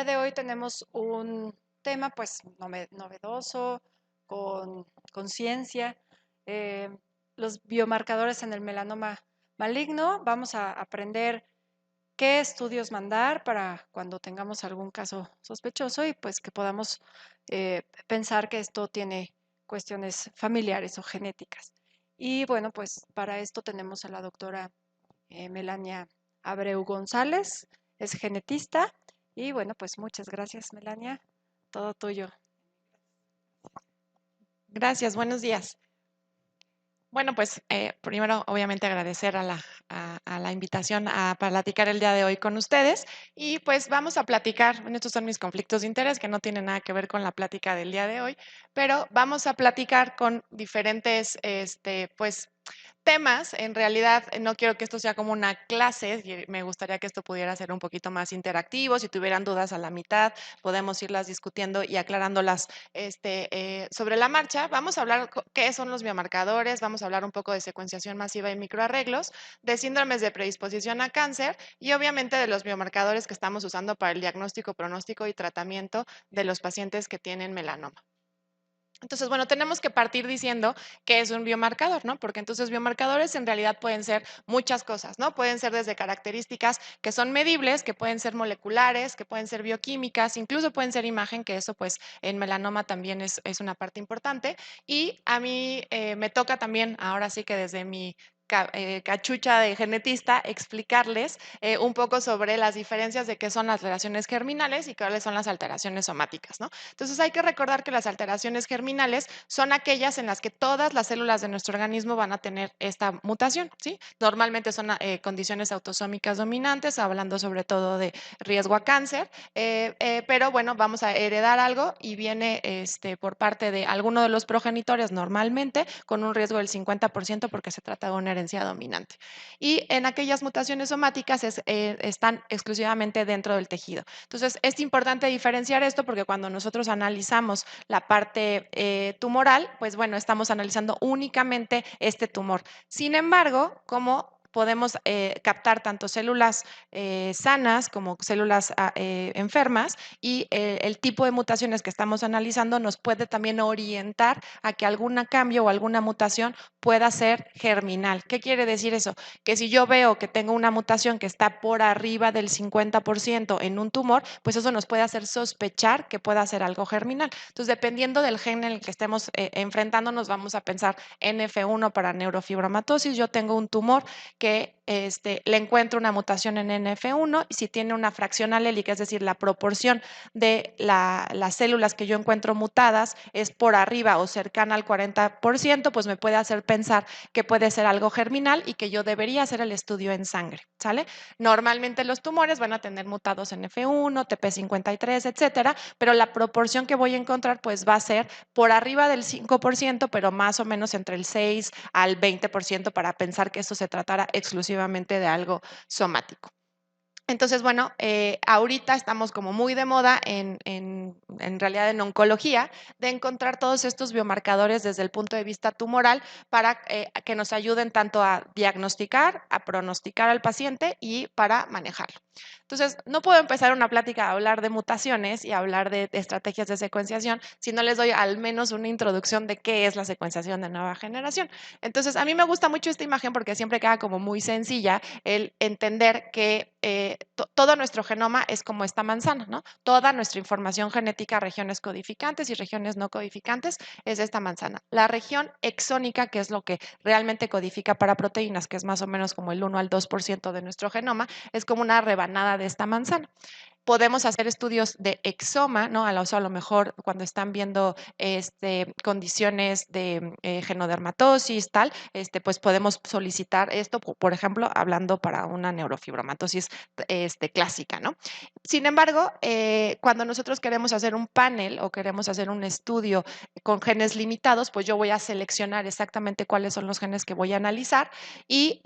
día de hoy tenemos un tema pues novedoso, con ciencia, eh, los biomarcadores en el melanoma maligno. Vamos a aprender qué estudios mandar para cuando tengamos algún caso sospechoso y pues que podamos pensar que esto tiene cuestiones familiares o genéticas. Y bueno, pues para esto tenemos a la doctora Melania Abreu González, es genetista. Y bueno, pues muchas gracias, Melania. Todo tuyo. Gracias, buenos días. Bueno, pues primero obviamente agradecer a la invitación a platicar el día de hoy con ustedes y pues vamos a platicar, bueno, estos son mis conflictos de interés que no tienen nada que ver con la plática del día de hoy, pero vamos a platicar con diferentes, pues temas. En realidad, no quiero que esto sea como una clase, y me gustaría que esto pudiera ser un poquito más interactivo. Si tuvieran dudas a la mitad, podemos irlas discutiendo y aclarándolas sobre la marcha. Vamos a hablar qué son los biomarcadores, vamos a hablar un poco de secuenciación masiva y microarreglos, de síndromes de predisposición a cáncer y obviamente de los biomarcadores que estamos usando para el diagnóstico, pronóstico y tratamiento de los pacientes que tienen melanoma. Entonces, bueno, tenemos que partir diciendo que es un biomarcador, ¿no? Porque entonces biomarcadores en realidad pueden ser muchas cosas, ¿no? Pueden ser desde características que son medibles, que pueden ser moleculares, que pueden ser bioquímicas, incluso pueden ser imagen, que eso pues en melanoma también es una parte importante. Y a mí me toca también, ahora sí que desde mi cachucha de genetista, explicarles un poco sobre las diferencias de qué son las alteraciones germinales y cuáles son las alteraciones somáticas, ¿no? Entonces hay que recordar que las alteraciones germinales son aquellas en las que todas las células de nuestro organismo van a tener esta mutación, ¿sí? Normalmente son condiciones autosómicas dominantes, hablando sobre todo de riesgo a cáncer, pero bueno, vamos a heredar algo y viene por parte de alguno de los progenitores normalmente con un riesgo del 50% porque se trata de una herencia dominante. Y en aquellas mutaciones somáticas están exclusivamente dentro del tejido. Entonces, es importante diferenciar esto porque cuando nosotros analizamos la parte tumoral, pues bueno, estamos analizando únicamente este tumor. Sin embargo, como podemos captar tanto células sanas como células enfermas y el tipo de mutaciones que estamos analizando nos puede también orientar a que algún cambio o alguna mutación pueda ser germinal. ¿Qué quiere decir eso? Que si yo veo que tengo una mutación que está por arriba del 50% en un tumor, pues eso nos puede hacer sospechar que pueda ser algo germinal. Entonces, dependiendo del gen en el que estemos enfrentándonos, vamos a pensar NF1 para neurofibromatosis. Yo tengo un tumor que le encuentro una mutación en NF1 y si tiene una fracción alélica, es decir, la proporción de las células que yo encuentro mutadas es por arriba o cercana al 40%, pues me puede hacer pensar que puede ser algo germinal y que yo debería hacer el estudio en sangre, ¿sale? Normalmente los tumores van a tener mutados en F1, TP53, etcétera, pero la proporción que voy a encontrar pues va a ser por arriba del 5%, pero más o menos entre el 6 al 20% para pensar que eso se tratara exclusivamente de algo somático. Entonces, bueno, ahorita estamos como muy de moda en realidad en oncología de encontrar todos estos biomarcadores desde el punto de vista tumoral para que nos ayuden tanto a diagnosticar, a pronosticar al paciente y para manejarlo. Entonces, no puedo empezar una plática a hablar de mutaciones y hablar de estrategias de secuenciación si no les doy al menos una introducción de qué es la secuenciación de nueva generación. Entonces, a mí me gusta mucho esta imagen porque siempre queda como muy sencilla el entender que todo nuestro genoma es como esta manzana, ¿no? Toda nuestra información genética, regiones codificantes y regiones no codificantes, es esta manzana. La región exónica, que es lo que realmente codifica para proteínas, que es más o menos como el 1 al 2% de nuestro genoma, es como una rebanada de esta manzana. Podemos hacer estudios de exoma, ¿no? O sea, a lo mejor cuando están viendo condiciones de genodermatosis, tal, pues podemos solicitar esto, por ejemplo, hablando para una neurofibromatosis clásica, ¿no? Sin embargo, cuando nosotros queremos hacer un panel o queremos hacer un estudio con genes limitados, pues yo voy a seleccionar exactamente cuáles son los genes que voy a analizar y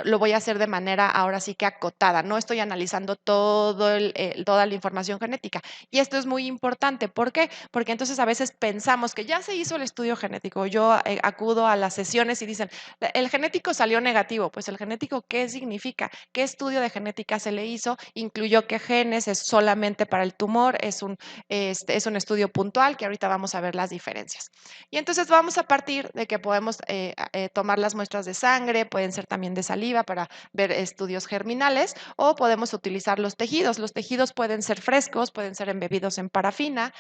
lo voy a hacer de manera ahora sí que acotada. No estoy analizando todo toda la información genética. Y esto es muy importante. ¿Por qué? Porque entonces a veces pensamos que ya se hizo el estudio genético. Yo acudo a las sesiones y dicen, el genético salió negativo. Pues el genético, ¿qué significa? ¿Qué estudio de genética se le hizo? ¿Incluyó qué genes? ¿Es solamente para el tumor? Es un estudio puntual que ahorita vamos a ver las diferencias. Y entonces vamos a partir de que podemos tomar las muestras de sangre, pueden ser también de saliva para ver estudios germinales, o podemos utilizar los tejidos. Los tejidos pueden ser frescos, pueden ser embebidos en parafina,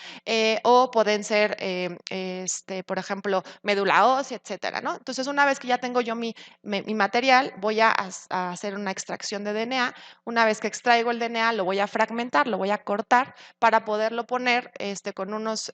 o pueden ser, por ejemplo, médula ósea, etcétera, ¿no? Entonces, una vez que ya tengo yo mi material, voy a hacer una extracción de DNA. Una vez que extraigo el DNA, lo voy a fragmentar, lo voy a cortar para poderlo poner con unos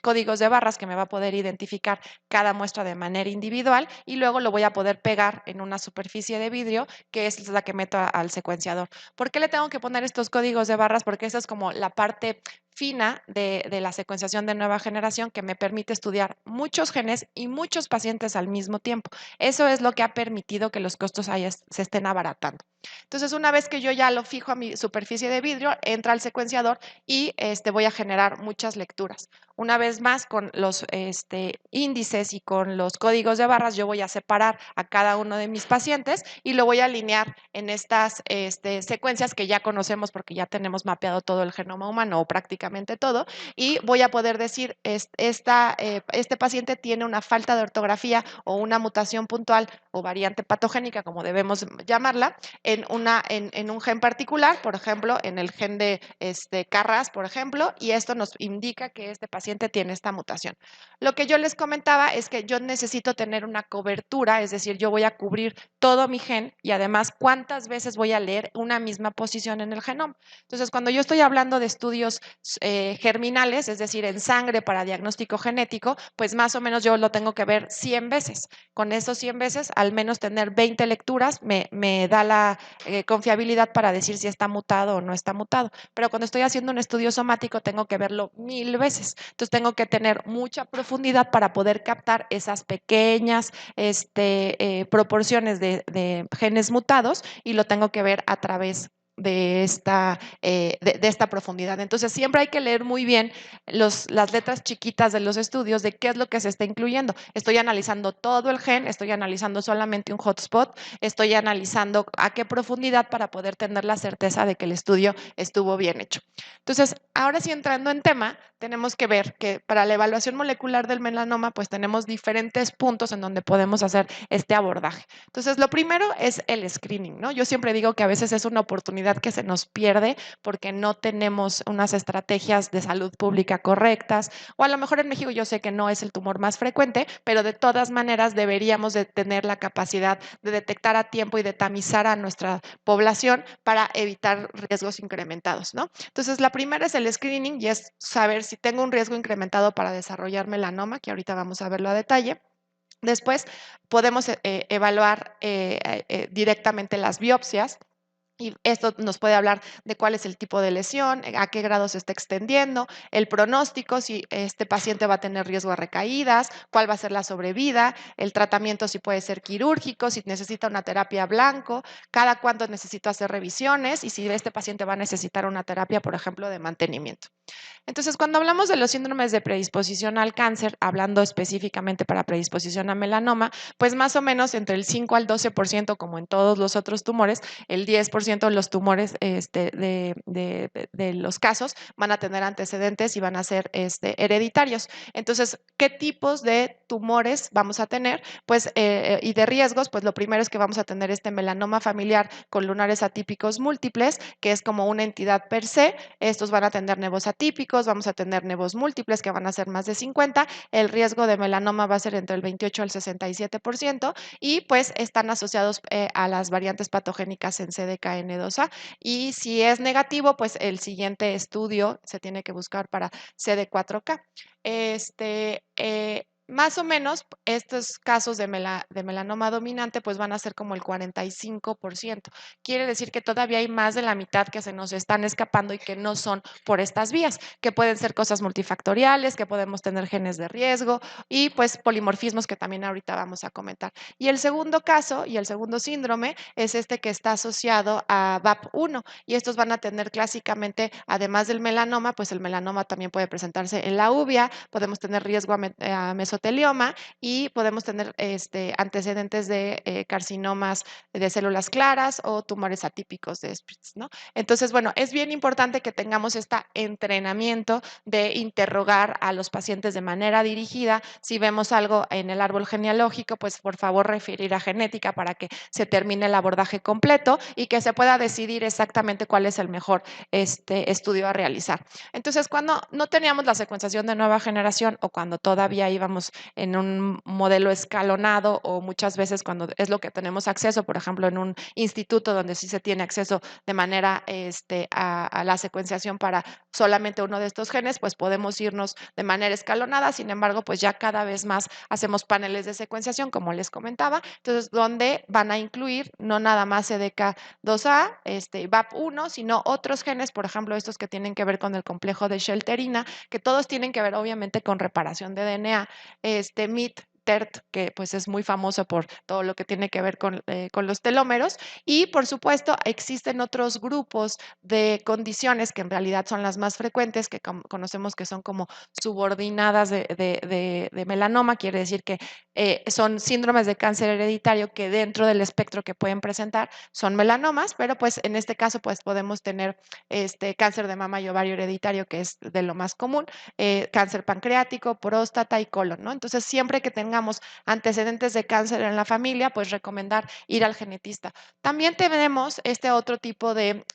códigos de barras que me va a poder identificar cada muestra de manera individual, y luego lo voy a poder pegar en una superficie de vidrio que es la que meto al secuenciador. ¿Por qué le tengo que poner estos códigos de barras? Porque esa es como la parte fina de la secuenciación de nueva generación que me permite estudiar muchos genes y muchos pacientes al mismo tiempo. Eso es lo que ha permitido que los costos se estén abaratando. Entonces, una vez que yo ya lo fijo a mi superficie de vidrio, entra al secuenciador y voy a generar muchas lecturas. Una vez más, con los índices y con los códigos de barras, yo voy a separar a cada uno de mis pacientes y lo voy a alinear en estas secuencias que ya conocemos porque ya tenemos mapeado todo el genoma humano o prácticamente todo, y voy a poder decir, este paciente tiene una falta de ortografía o una mutación puntual o variante patogénica, como debemos llamarla, en un gen particular, por ejemplo, en el gen de Carras, por ejemplo, y esto nos indica que este paciente tiene esta mutación. Lo que yo les comentaba es que yo necesito tener una cobertura, es decir, yo voy a cubrir todo mi gen y además cuántas veces voy a leer una misma posición en el genoma. Entonces, cuando yo estoy hablando de estudios germinales, es decir, en sangre para diagnóstico genético, pues más o menos yo lo tengo que ver 100 veces. Con esos 100 veces, al menos tener 20 lecturas me da la confiabilidad para decir si está mutado o no está mutado. Pero cuando estoy haciendo un estudio somático, tengo que verlo 1000 veces. Entonces, tengo que tener mucha profundidad para poder captar esas pequeñas proporciones de genes mutados, y lo tengo que ver a través de esta profundidad. Entonces, siempre hay que leer muy bien las letras chiquitas de los estudios de qué es lo que se está incluyendo. Estoy analizando todo el gen, estoy analizando solamente un hotspot, estoy analizando a qué profundidad para poder tener la certeza de que el estudio estuvo bien hecho. Entonces, ahora sí, entrando en tema, tenemos que ver que para la evaluación molecular del melanoma, pues tenemos diferentes puntos en donde podemos hacer este abordaje. Entonces, lo primero es el screening, ¿no? Yo siempre digo que a veces es una oportunidad que se nos pierde porque no tenemos unas estrategias de salud pública correctas, o a lo mejor en México yo sé que no es el tumor más frecuente, pero de todas maneras deberíamos de tener la capacidad de detectar a tiempo y de tamizar a nuestra población para evitar riesgos incrementados, ¿no? Entonces, la primera es el screening y es saber si tengo un riesgo incrementado para desarrollar melanoma, que ahorita vamos a verlo a detalle. Después podemos evaluar directamente las biopsias. Y esto nos puede hablar de cuál es el tipo de lesión, a qué grado se está extendiendo, el pronóstico, si este paciente va a tener riesgo a recaídas, cuál va a ser la sobrevida, el tratamiento si puede ser quirúrgico, si necesita una terapia blanco, cada cuánto necesito hacer revisiones y si este paciente va a necesitar una terapia, por ejemplo, de mantenimiento. Entonces, cuando hablamos de los síndromes de predisposición al cáncer, hablando específicamente para predisposición a melanoma, pues más o menos entre el 5 al 12%, como en todos los otros tumores, el 10% de los tumores de los casos van a tener antecedentes y van a ser hereditarios. Entonces, ¿qué tipos de tumores vamos a tener? Pues, y de riesgos, pues lo primero es que vamos a tener este melanoma familiar con lunares atípicos múltiples, que es como una entidad per se. Estos van a tener nevos atípicos, vamos a tener nevos múltiples que van a ser más de 50. El riesgo de melanoma va a ser entre el 28 al 67% y pues están asociados a las variantes patogénicas en CDKN2A. Y si es negativo, pues el siguiente estudio se tiene que buscar para CD4K. más o menos estos casos de melanoma dominante pues van a ser como el 45%. Quiere decir que todavía hay más de la mitad que se nos están escapando y que no son por estas vías, que pueden ser cosas multifactoriales, que podemos tener genes de riesgo y pues polimorfismos que también ahorita vamos a comentar. Y el segundo caso y el segundo síndrome es este que está asociado a VAP1 y estos van a tener clásicamente, además del melanoma, pues el melanoma también puede presentarse en la uvea, podemos tener riesgo a mesotelioma y podemos tener antecedentes de carcinomas de células claras o tumores atípicos de Spritz, ¿no? Entonces, bueno, es bien importante que tengamos este entrenamiento de interrogar a los pacientes de manera dirigida. Si vemos algo en el árbol genealógico, pues por favor referir a genética para que se termine el abordaje completo y que se pueda decidir exactamente cuál es el mejor estudio a realizar. Entonces, cuando no teníamos la secuenciación de nueva generación o cuando todavía íbamos en un modelo escalonado o muchas veces cuando es lo que tenemos acceso, por ejemplo, en un instituto donde sí se tiene acceso de manera a la secuenciación para solamente uno de estos genes, pues podemos irnos de manera escalonada. Sin embargo, pues ya cada vez más hacemos paneles de secuenciación, como les comentaba, entonces donde van a incluir no nada más CDK2A, VAP1, sino otros genes, por ejemplo, estos que tienen que ver con el complejo de Shelterina, que todos tienen que ver obviamente con reparación de DNA, MIT, TERT, que pues es muy famoso por todo lo que tiene que ver con los telómeros. Y por supuesto, existen otros grupos de condiciones que en realidad son las más frecuentes, que conocemos que son como subordinadas de melanoma, quiere decir que son síndromes de cáncer hereditario que dentro del espectro que pueden presentar son melanomas, pero pues en este caso pues podemos tener cáncer de mama y ovario hereditario, que es de lo más común, cáncer pancreático, próstata y colon, ¿no? Entonces, siempre que tengamos antecedentes de cáncer en la familia, pues recomendar ir al genetista. También tenemos este otro tipo de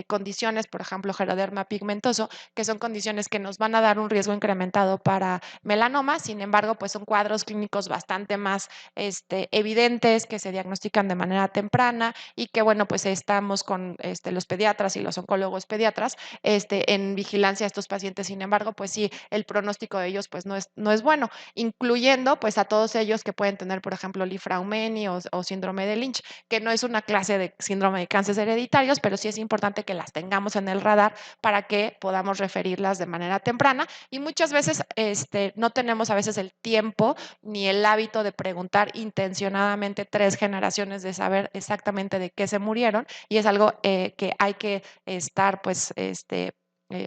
condiciones, por ejemplo, geroderma pigmentoso, que son condiciones que nos van a dar un riesgo incrementado para melanoma. Sin embargo, pues son cuadros clínicos bastante más evidentes, que se diagnostican de manera temprana y que, bueno, pues estamos con los pediatras y los oncólogos pediatras en vigilancia a estos pacientes. Sin embargo, pues sí, el pronóstico de ellos pues no es bueno, incluyendo pues a todos ellos que pueden tener, por ejemplo, Li-Fraumeni o síndrome de Lynch, que no es una clase de síndrome de cánceres hereditarios, pero sí es importante que las tengamos en el radar para que podamos referirlas de manera temprana. Y muchas veces no tenemos a veces el tiempo ni el hábito de preguntar intencionadamente 3 generaciones de saber exactamente de qué se murieron, y es algo que hay que estar pues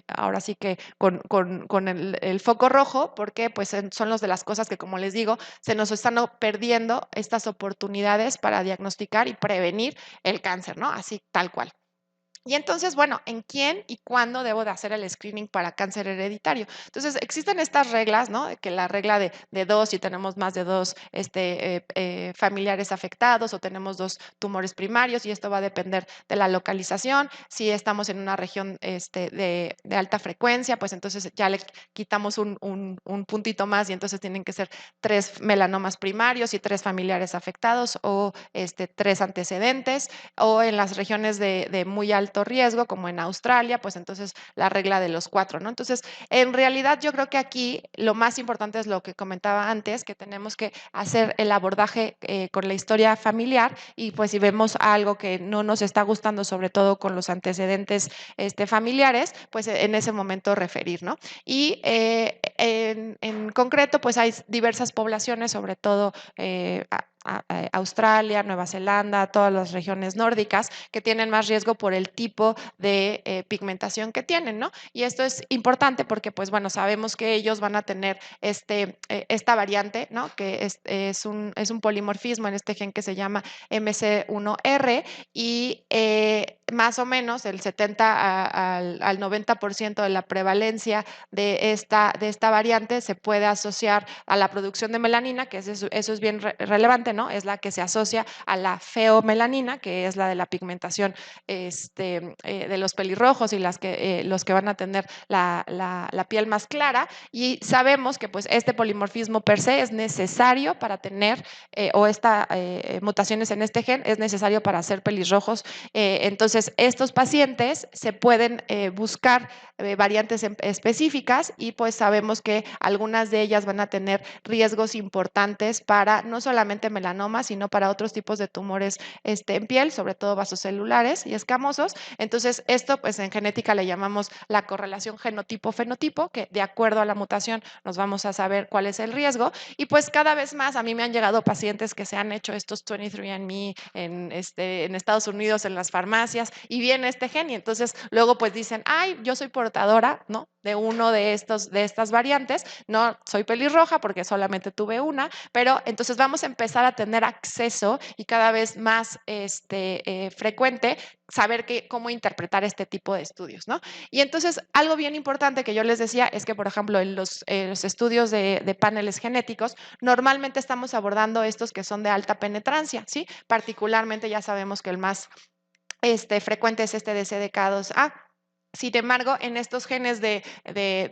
ahora sí que con el foco rojo, porque pues son los de las cosas que, como les digo, se nos están perdiendo estas oportunidades para diagnosticar y prevenir el cáncer, ¿no? Así tal cual. Y entonces, bueno, ¿en quién y cuándo debo de hacer el screening para cáncer hereditario? Entonces, existen estas reglas, ¿no? Que la regla de dos, si tenemos más de dos familiares afectados o tenemos 2 tumores primarios, y esto va a depender de la localización. Si estamos en una región de alta frecuencia, pues entonces ya le quitamos un puntito más y entonces tienen que ser 3 melanomas primarios y 3 familiares afectados o 3 antecedentes, o en las regiones de muy alto riesgo, como en Australia, pues entonces la regla de los 4, ¿no? Entonces, en realidad yo creo que aquí lo más importante es lo que comentaba antes, que tenemos que hacer el abordaje con la historia familiar, y pues si vemos algo que no nos está gustando, sobre todo con los antecedentes familiares, pues en ese momento referir, ¿no? Y en concreto, pues hay diversas poblaciones, sobre todo Australia, Nueva Zelanda, todas las regiones nórdicas, que tienen más riesgo por el tipo de pigmentación que tienen, ¿no? Y esto es importante porque, pues bueno, sabemos que ellos van a tener esta variante, ¿no? Que es un polimorfismo en este gen que se llama MC1R, y más o menos el 70 al 90% de la prevalencia de esta variante se puede asociar a la producción de melanina, que eso es bien relevante. ¿no? Es la que se asocia a la feomelanina, que es la de la pigmentación de los pelirrojos y los que van a tener la piel más clara. Y sabemos que pues este polimorfismo per se es necesario para tener, o esta mutaciones en este gen es necesario para ser pelirrojos. Entonces, estos pacientes se pueden buscar variantes específicas y pues sabemos que algunas de ellas van a tener riesgos importantes para no solamente melanoma, sino para otros tipos de tumores en piel, sobre todo vasocelulares y escamosos. Entonces, esto pues en genética le llamamos la correlación genotipo-fenotipo, que de acuerdo a la mutación nos vamos a saber cuál es el riesgo. Y pues cada vez más a mí me han llegado pacientes que se han hecho estos 23andMe en Estados Unidos, en las farmacias, y viene este gen, y entonces luego pues dicen, ay, yo soy portadora, ¿no? De uno de estas variantes, no soy pelirroja porque solamente tuve una, pero entonces vamos a empezar a tener acceso y cada vez más frecuente saber cómo interpretar este tipo de estudios, ¿no? Y entonces algo bien importante que yo les decía es que, por ejemplo, en los estudios de paneles genéticos, normalmente estamos abordando estos que son de alta penetrancia, ¿sí? Particularmente ya sabemos que el más frecuente es este de CDK2A. Sin embargo, en estos genes de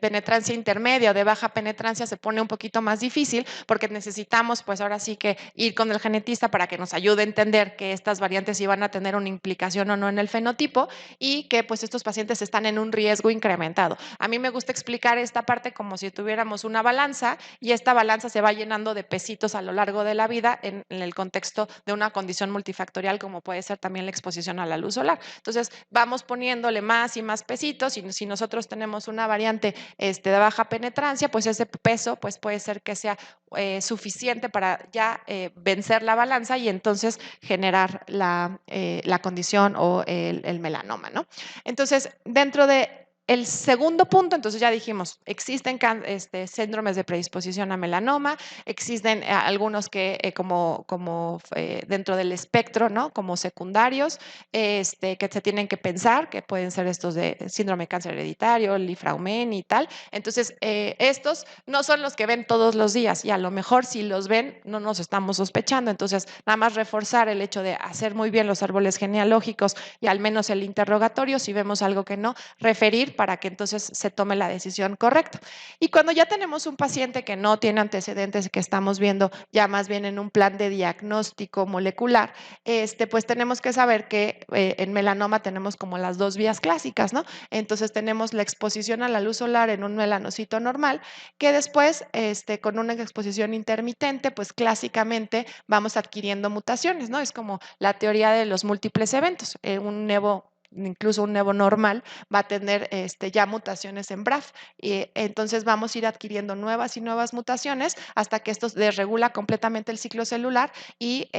penetrancia intermedia o de baja penetrancia se pone un poquito más difícil porque necesitamos, pues ahora sí que ir con el genetista para que nos ayude a entender que estas variantes iban a tener una implicación o no en el fenotipo y que pues estos pacientes están en un riesgo incrementado. A mí me gusta explicar esta parte como si tuviéramos una balanza y esta balanza se va llenando de pesitos a lo largo de la vida en el contexto de una condición multifactorial como puede ser también la exposición a la luz solar. Entonces, vamos poniéndole más y más pesitos y si nosotros tenemos una variante de baja penetrancia, pues ese peso pues puede ser que sea suficiente para ya vencer la balanza y entonces generar la condición o el melanoma, ¿no? Entonces, dentro de el segundo punto, entonces ya dijimos, existen síndromes de predisposición a melanoma, existen algunos que como dentro del espectro, ¿no? Como secundarios, que se tienen que pensar, que pueden ser estos de síndrome de cáncer hereditario, Lifraumen y tal. Entonces, estos no son los que ven todos los días y a lo mejor si los ven no nos estamos sospechando. Entonces, nada más reforzar el hecho de hacer muy bien los árboles genealógicos y al menos el interrogatorio, si vemos algo que no, referir para que entonces se tome la decisión correcta. Y cuando ya tenemos un paciente que no tiene antecedentes, que estamos viendo ya más bien en un plan de diagnóstico molecular, pues tenemos que saber que en melanoma tenemos como las dos vías clásicas, ¿no? Entonces tenemos la exposición a la luz solar en un melanocito normal, que después con una exposición intermitente, pues clásicamente vamos adquiriendo mutaciones, ¿no? Es como la teoría de los múltiples eventos. Un nevo incluso un nevo normal va a tener ya mutaciones en BRAF y entonces vamos a ir adquiriendo nuevas y nuevas mutaciones hasta que esto desregula completamente el ciclo celular y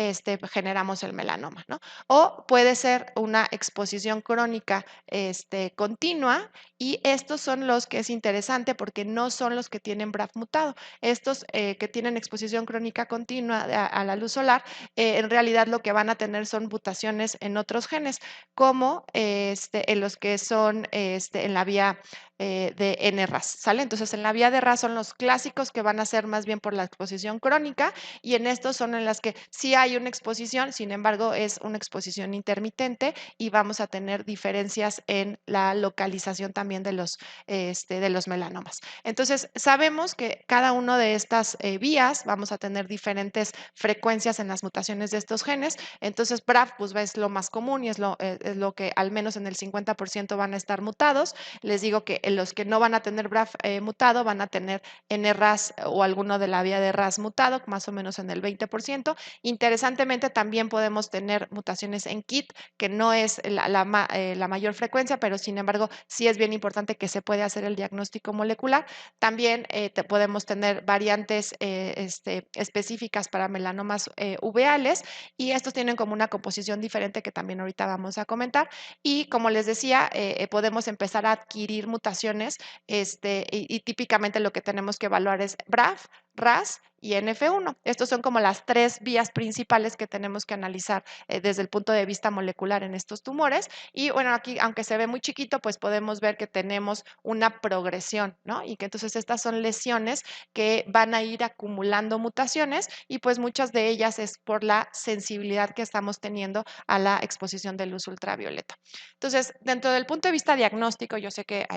generamos el melanoma, ¿no? O puede ser una exposición crónica continua y estos son los que es interesante porque no son los que tienen BRAF mutado. Estos que tienen exposición crónica continua a la luz solar, en realidad lo que van a tener son mutaciones en otros genes, como en los que son en la vía de NRAS, ¿sale? Entonces, en la vía de RAS son los clásicos que van a ser más bien por la exposición crónica y en estos son en las que sí hay una exposición, sin embargo, es una exposición intermitente y vamos a tener diferencias en la localización también de los melanomas. Entonces, sabemos que cada una de estas vías vamos a tener diferentes frecuencias en las mutaciones de estos genes. Entonces, BRAF pues es lo más común y es lo que al menos en el 50% van a estar mutados. Les digo que los que no van a tener BRAF mutado van a tener NRAS o alguno de la vía de RAS mutado, más o menos en el 20%. Interesantemente, también podemos tener mutaciones en KIT, que no es la mayor frecuencia, pero sin embargo, sí es bien importante que se puede hacer el diagnóstico molecular. También podemos tener variantes específicas para melanomas uveales y estos tienen como una composición diferente que también ahorita vamos a comentar. Y como les decía, podemos empezar a adquirir mutaciones y típicamente lo que tenemos que evaluar es BRAF, RAS y NF1. Estos son como las tres vías principales que tenemos que analizar desde el punto de vista molecular en estos tumores. Y bueno, aquí, aunque se ve muy chiquito, pues podemos ver que tenemos una progresión, ¿no? Y que entonces estas son lesiones que van a ir acumulando mutaciones y pues muchas de ellas es por la sensibilidad que estamos teniendo a la exposición de luz ultravioleta. Entonces, dentro del punto de vista diagnóstico, yo sé que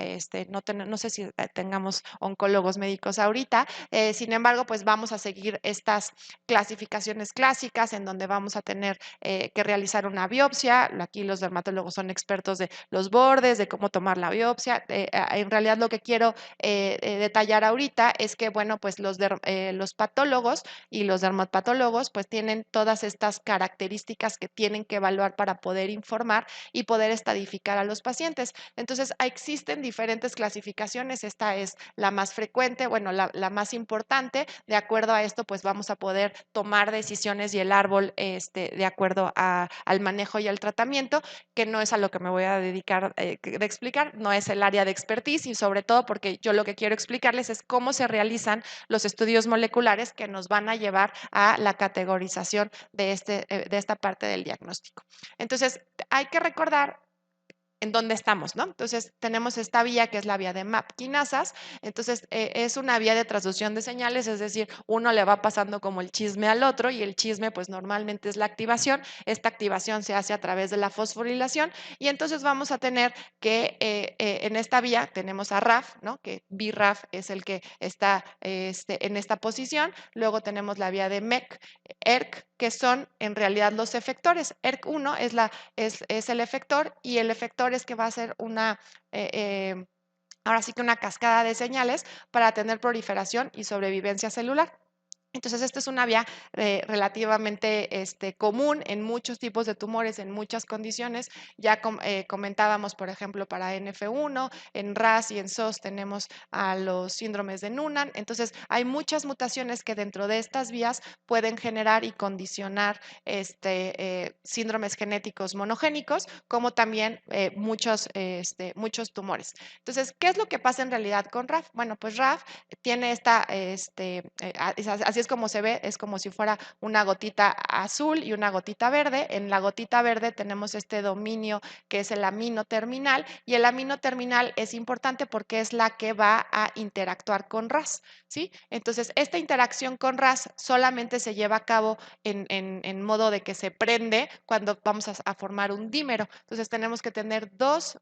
no sé si tengamos oncólogos médicos ahorita, sin embargo, pues vamos a seguir estas clasificaciones clásicas en donde vamos a tener que realizar una biopsia. Aquí los dermatólogos son expertos de los bordes, de cómo tomar la biopsia. En realidad lo que quiero detallar ahorita es que, bueno, pues los patólogos y los dermatopatólogos pues tienen todas estas características que tienen que evaluar para poder informar y poder estadificar a los pacientes. Entonces, existen diferentes clasificaciones. Esta es la más frecuente, bueno, la más importante. De acuerdo a esto, pues vamos a poder tomar decisiones y el árbol de acuerdo al manejo y al tratamiento, que no es a lo que me voy a dedicar de explicar, no es el área de expertise y sobre todo porque yo lo que quiero explicarles es cómo se realizan los estudios moleculares que nos van a llevar a la categorización de esta parte del diagnóstico. Entonces, hay que recordar en dónde estamos, ¿no? Entonces, tenemos esta vía que es la vía de MAP quinasas. Entonces, es una vía de transducción de señales, es decir, uno le va pasando como el chisme al otro y el chisme, pues normalmente es la activación. Esta activación se hace a través de la fosforilación y entonces vamos a tener que en esta vía tenemos a RAF, ¿no? Que BRAF es el que está en esta posición. Luego tenemos la vía de MEC, ERK, que son en realidad los efectores. ERK1 es el efector y el efector es que va a ser eh, eh, ahora sí que una cascada de señales para tener proliferación y sobrevivencia celular. Entonces, esta es una vía relativamente común en muchos tipos de tumores, en muchas condiciones. Ya comentábamos, por ejemplo, para NF1, en RAS y en SOS tenemos a los síndromes de Noonan. Entonces, hay muchas mutaciones que dentro de estas vías pueden generar y condicionar síndromes genéticos monogénicos, como también muchos tumores. Entonces, ¿qué es lo que pasa en realidad con RAF? Bueno, pues RAF tiene así es como se ve, es como si fuera una gotita azul y una gotita verde. En la gotita verde tenemos este dominio que es el amino terminal y el amino terminal es importante porque es la que va a interactuar con RAS, ¿sí? Entonces, esta interacción con RAS solamente se lleva a cabo en modo de que se prende cuando vamos a formar un dímero. Entonces, tenemos que tener dos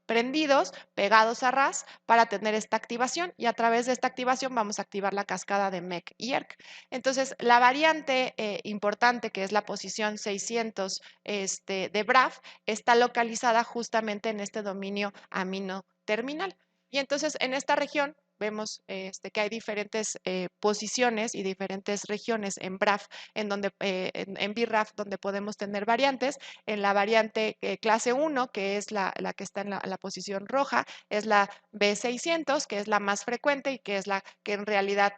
prendidos pegados a RAS para tener esta activación y a través de esta activación vamos a activar la cascada de MEC y ERK. Entonces, la variante importante que es la posición 600 de BRAF está localizada justamente en este dominio amino terminal. Y entonces en esta región vemos que hay diferentes posiciones y diferentes regiones en BRAF, en BRAF, donde podemos tener variantes. En la variante clase 1, que es la que está en la posición roja, es la B600, que es la más frecuente y que es la que en realidad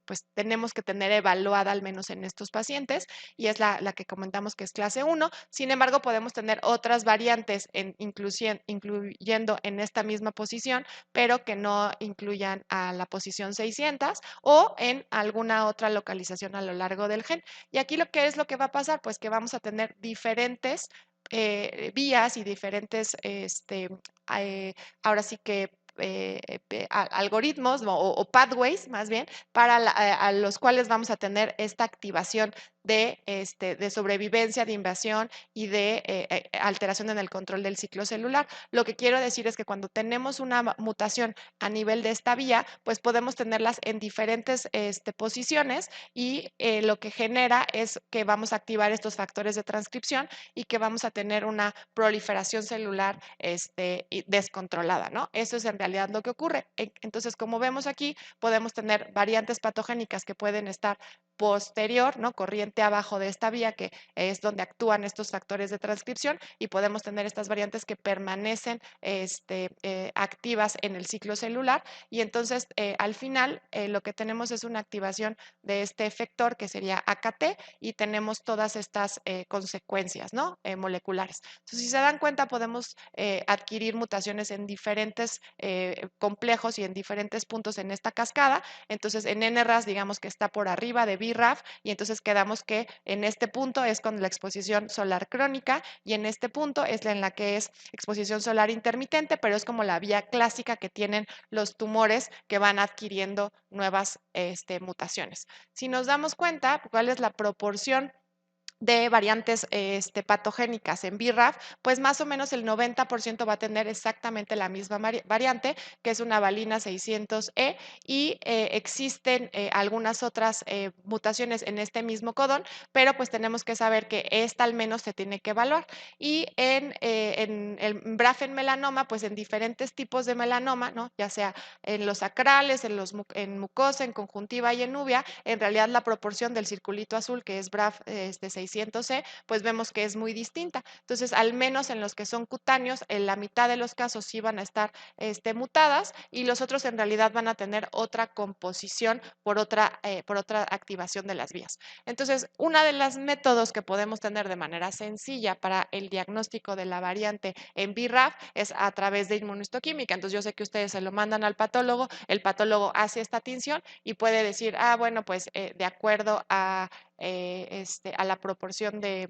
pues tenemos que tener evaluada al menos en estos pacientes y es la que comentamos que es clase 1. Sin embargo, podemos tener otras variantes incluyendo en esta misma posición, pero que no incluyan a la posición 600 o en alguna otra localización a lo largo del gen. Y aquí lo que es lo que va a pasar, pues que vamos a tener diferentes vías y diferentes, ahora sí que algoritmos o pathways más bien para a los cuales vamos a tener esta activación de sobrevivencia, de invasión y de alteración en el control del ciclo celular. Lo que quiero decir es que cuando tenemos una mutación a nivel de esta vía, pues podemos tenerlas en diferentes posiciones y lo que genera es que vamos a activar estos factores de transcripción y que vamos a tener una proliferación celular descontrolada, ¿no? Eso es en realidad lo que ocurre. Entonces, como vemos aquí, podemos tener variantes patogénicas que pueden estar posterior, ¿no? Corriente ingrediente abajo de esta vía, que es donde actúan estos factores de transcripción, y podemos tener estas variantes que permanecen activas en el ciclo celular, y entonces al final lo que tenemos es una activación de este efector que sería AKT, y tenemos todas estas consecuencias, ¿no? Moleculares. Entonces, si se dan cuenta, podemos adquirir mutaciones en diferentes complejos y en diferentes puntos en esta cascada. Entonces, en NRAS, digamos que está por arriba de BRAF, y entonces quedamos que en este punto es con la exposición solar crónica, y en este punto es en la que es exposición solar intermitente, pero es como la vía clásica que tienen los tumores que van adquiriendo nuevas mutaciones. Si nos damos cuenta, ¿cuál es la proporción de variantes patogénicas en BRAF? Pues más o menos el 90% va a tener exactamente la misma variante, que es una valina 600E, y existen algunas otras mutaciones en este mismo codón, pero pues tenemos que saber que esta al menos se tiene que evaluar. Y en el BRAF en melanoma, pues en diferentes tipos de melanoma, ¿no? Ya sea en los acrales, en mucosa, en conjuntiva y en uvea, en realidad la proporción del circulito azul, que es BRAF 600E, pues vemos que es muy distinta. Entonces, al menos en los que son cutáneos, en la mitad de los casos sí van a estar mutadas, y los otros en realidad van a tener otra composición por otra activación de las vías. Entonces, una de los métodos que podemos tener de manera sencilla para el diagnóstico de la variante en BRAF es a través de inmunohistoquímica. Entonces, yo sé que ustedes se lo mandan al patólogo, el patólogo hace esta tinción y puede decir, bueno, pues de acuerdo a la proporción de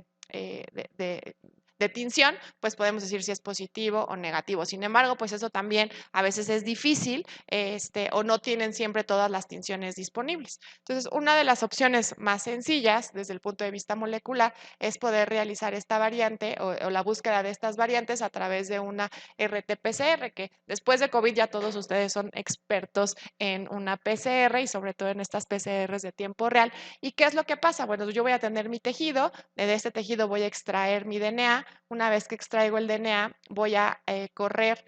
tinción, pues podemos decir si es positivo o negativo. Sin embargo, pues eso también a veces es difícil, o no tienen siempre todas las tinciones disponibles. Entonces, una de las opciones más sencillas desde el punto de vista molecular es poder realizar esta variante o la búsqueda de estas variantes a través de una RT-PCR, que después de COVID ya todos ustedes son expertos en una PCR, y sobre todo en estas PCRs de tiempo real. ¿Y qué es lo que pasa? Bueno, yo voy a tener mi tejido, de este tejido voy a extraer mi DNA. Una vez que extraigo el DNA, voy a correr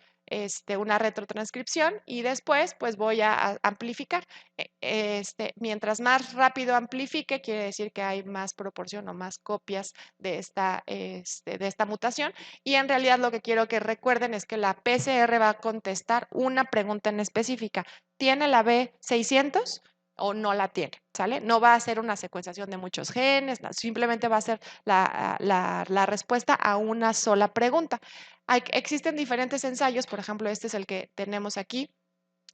una retrotranscripción, y después pues voy a amplificar. Mientras más rápido amplifique, quiere decir que hay más proporción o más copias de esta mutación, y en realidad lo que quiero que recuerden es que la PCR va a contestar una pregunta en específica: ¿tiene la B600 o no la tiene? ¿Sale? No va a ser una secuenciación de muchos genes, simplemente va a ser la respuesta a una sola pregunta. Existen diferentes ensayos, por ejemplo, este es el que tenemos aquí,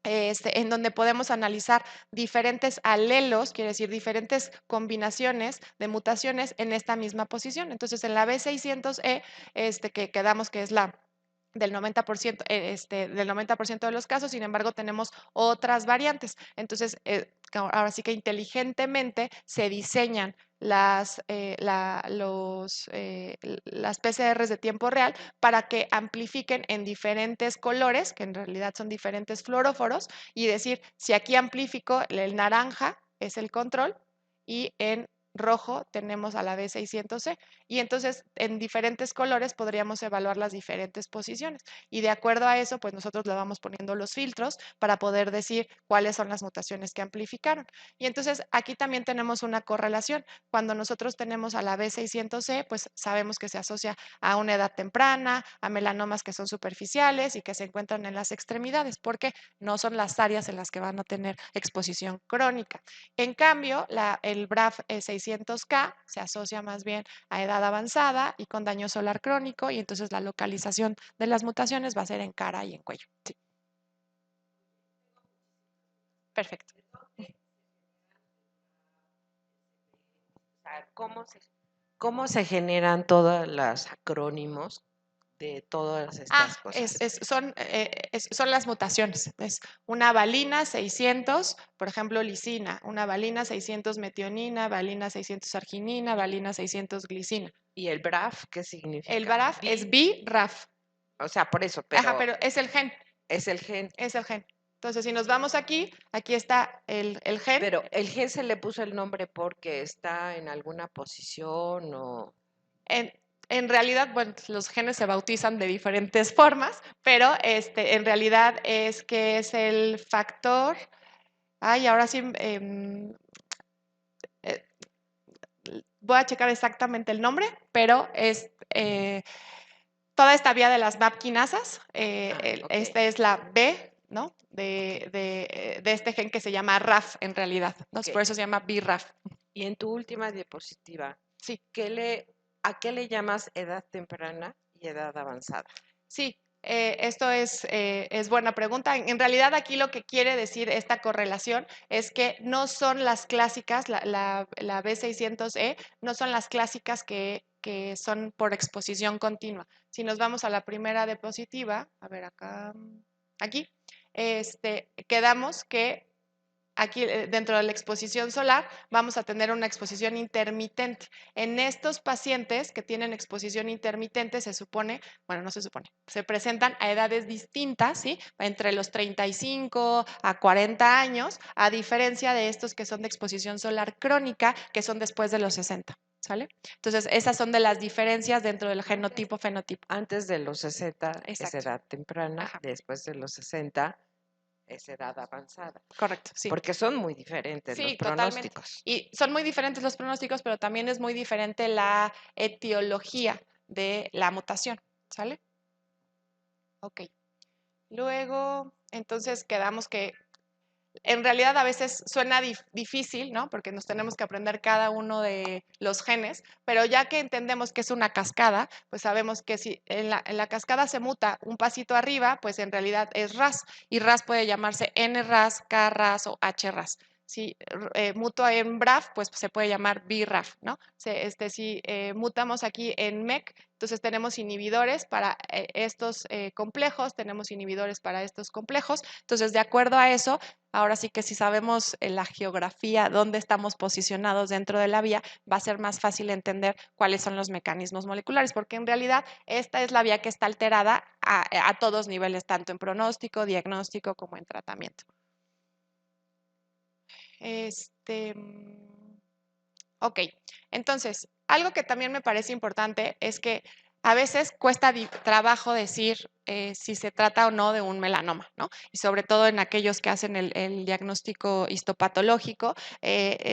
en donde podemos analizar diferentes alelos, quiere decir diferentes combinaciones de mutaciones en esta misma posición. Entonces, en la B600E, que quedamos que es la del 90%, del 90% de los casos. Sin embargo, tenemos otras variantes. Entonces, ahora sí que inteligentemente se diseñan las PCRs de tiempo real para que amplifiquen en diferentes colores, que en realidad son diferentes fluoróforos, y decir, si aquí amplifico, el naranja es el control, y en rojo tenemos a la B600C, y entonces en diferentes colores podríamos evaluar las diferentes posiciones, y de acuerdo a eso, pues nosotros le vamos poniendo los filtros para poder decir cuáles son las mutaciones que amplificaron. Y entonces aquí también tenemos una correlación. Cuando nosotros tenemos a la B600C, pues sabemos que se asocia a una edad temprana, a melanomas que son superficiales y que se encuentran en las extremidades, porque no son las áreas en las que van a tener exposición crónica. En cambio, el BRAF 600K se asocia más bien a edad avanzada y con daño solar crónico, y entonces la localización de las mutaciones va a ser en cara y en cuello. Sí. Perfecto. ¿Cómo se generan todos los acrónimos de todas estas cosas? Son las mutaciones. Es una valina 600, por ejemplo, lisina, una valina 600 metionina, valina 600 arginina, valina 600 glicina. ¿Y el BRAF qué significa? El BRAF es BRAF. O sea, por eso, Ajá, pero es el gen. Es el gen. Es el gen. Entonces, si nos vamos aquí está el gen. Pero el gen se le puso el nombre porque está en alguna posición o... En realidad, bueno, los genes se bautizan de diferentes formas, pero en realidad es que es el factor. Ay, ahora sí, voy a checar exactamente el nombre, pero es toda esta vía de las MAP quinasas. Ok. Esta es la B, ¿no? De este gen que se llama RAF en realidad, ¿no? Ok. Por eso se llama BRAF. Y en tu última diapositiva, Sí. ¿a qué le llamas edad temprana y edad avanzada? Sí, esto es buena pregunta. En realidad aquí lo que quiere decir esta correlación es que no son las clásicas, la B600E, no son las clásicas que son por exposición continua. Si nos vamos a la primera diapositiva, a ver acá, aquí, quedamos que aquí dentro de la exposición solar vamos a tener una exposición intermitente. En estos pacientes que tienen exposición intermitente se supone, bueno, no se supone, se presentan a edades distintas, ¿sí? Entre los 35 a 40 años, a diferencia de estos que son de exposición solar crónica, que son después de los 60. ¿Sale? Entonces, esas son de las diferencias dentro del genotipo-fenotipo. Antes de los 60 es Exacto. edad temprana, Ajá. después de los 60 es edad avanzada. Correcto, sí. Porque son muy diferentes los Sí, totalmente. pronósticos. Y son muy diferentes los pronósticos, pero también es muy diferente la etiología de la mutación, ¿sale? Ok. Luego, entonces quedamos que en realidad a veces suena difícil, ¿no? Porque nos tenemos que aprender cada uno de los genes, pero ya que entendemos que es una cascada, pues sabemos que si en la cascada se muta un pasito arriba, pues en realidad es RAS, y RAS puede llamarse NRAS, KRAS o HRAS. Si muto en BRAF, pues se puede llamar BRAF, ¿no? Si mutamos aquí en MEC, entonces tenemos inhibidores para estos complejos, tenemos inhibidores para estos complejos. Entonces, de acuerdo a eso, ahora sí que si sabemos la geografía, dónde estamos posicionados dentro de la vía, va a ser más fácil entender cuáles son los mecanismos moleculares, porque en realidad esta es la vía que está alterada a todos niveles, tanto en pronóstico, diagnóstico como en tratamiento. Ok, entonces, algo que también me parece importante es que a veces cuesta trabajo decir si se trata o no de un melanoma, ¿no? Y sobre todo en aquellos que hacen el diagnóstico histopatológico,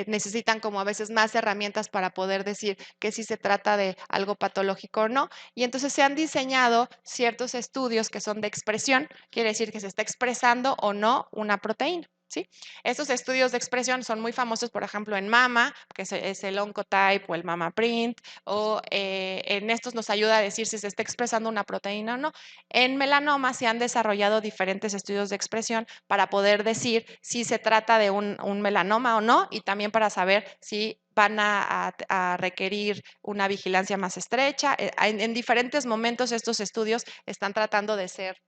necesitan como a veces más herramientas para poder decir que si se trata de algo patológico o no. Y entonces se han diseñado ciertos estudios que son de expresión, quiere decir que se está expresando o no una proteína. ¿Sí? Estos estudios de expresión son muy famosos, por ejemplo, en mama, que es el Oncotype o el MamaPrint, o en estos nos ayuda a decir si se está expresando una proteína o no. En melanoma se han desarrollado diferentes estudios de expresión para poder decir si se trata de un melanoma o no, y también para saber si van a requerir una vigilancia más estrecha. En diferentes momentos estos estudios están tratando de ser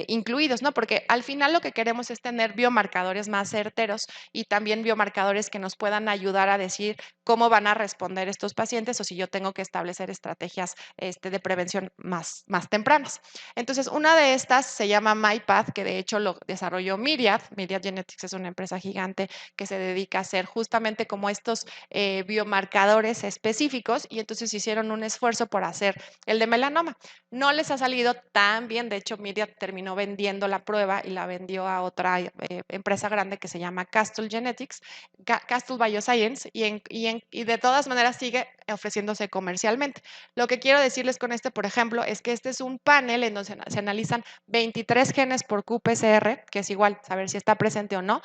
incluidos, ¿no? Porque al final lo que queremos es tener biomarcadores más certeros y también biomarcadores que nos puedan ayudar a decir cómo van a responder estos pacientes o si yo tengo que establecer estrategias de prevención más tempranas. Entonces, una de estas se llama MyPath, que de hecho lo desarrolló Myriad. Myriad Genetics es una empresa gigante que se dedica a hacer justamente como estos biomarcadores específicos, y entonces hicieron un esfuerzo por hacer el de melanoma. No les ha salido tan bien, de hecho Myriad terminó vendiendo la prueba y la vendió a otra empresa grande que se llama Castle Genetics, Castle Bioscience, y de todas maneras sigue ofreciéndose comercialmente. Lo que quiero decirles con este, por ejemplo, es que este es un panel en donde se analizan 23 genes por qPCR, que es igual saber si está presente o no,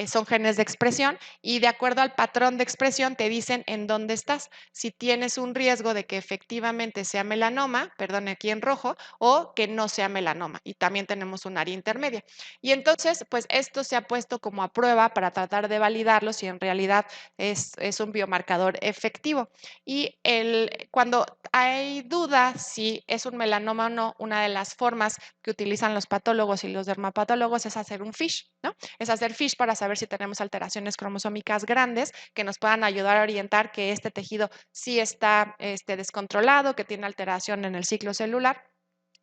son genes de expresión, y de acuerdo al patrón de expresión te dicen en dónde estás, si tienes un riesgo de que efectivamente sea melanoma, perdón, aquí en rojo, o que no sea melanoma, y también tenemos un área intermedia. Y entonces, pues esto se ha puesto como a prueba para tratar de validarlo si en realidad es un biomarcador efectivo. Y cuando hay duda si es un melanoma o no, una de las formas que utilizan los patólogos y los dermapatólogos es hacer un FISH, ¿no? Es hacer FISH para saber si tenemos alteraciones cromosómicas grandes que nos puedan ayudar a orientar que este tejido sí está descontrolado, que tiene alteración en el ciclo celular.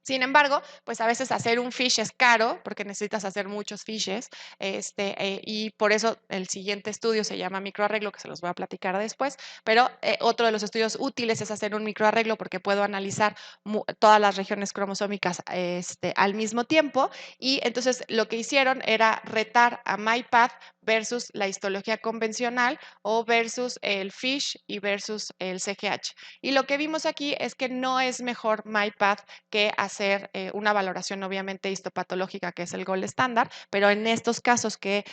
Sin embargo, pues a veces hacer un fish es caro porque necesitas hacer muchos fishes, y por eso el siguiente estudio se llama microarreglo, que se los voy a platicar después, pero otro de los estudios útiles es hacer un microarreglo porque puedo analizar todas las regiones cromosómicas al mismo tiempo, y entonces lo que hicieron era retar a MyPath versus la histología convencional o versus el FISH y versus el CGH. Y lo que vimos aquí es que no es mejor MyPath que hacer una valoración obviamente histopatológica, que es el gold estándar, pero en estos casos que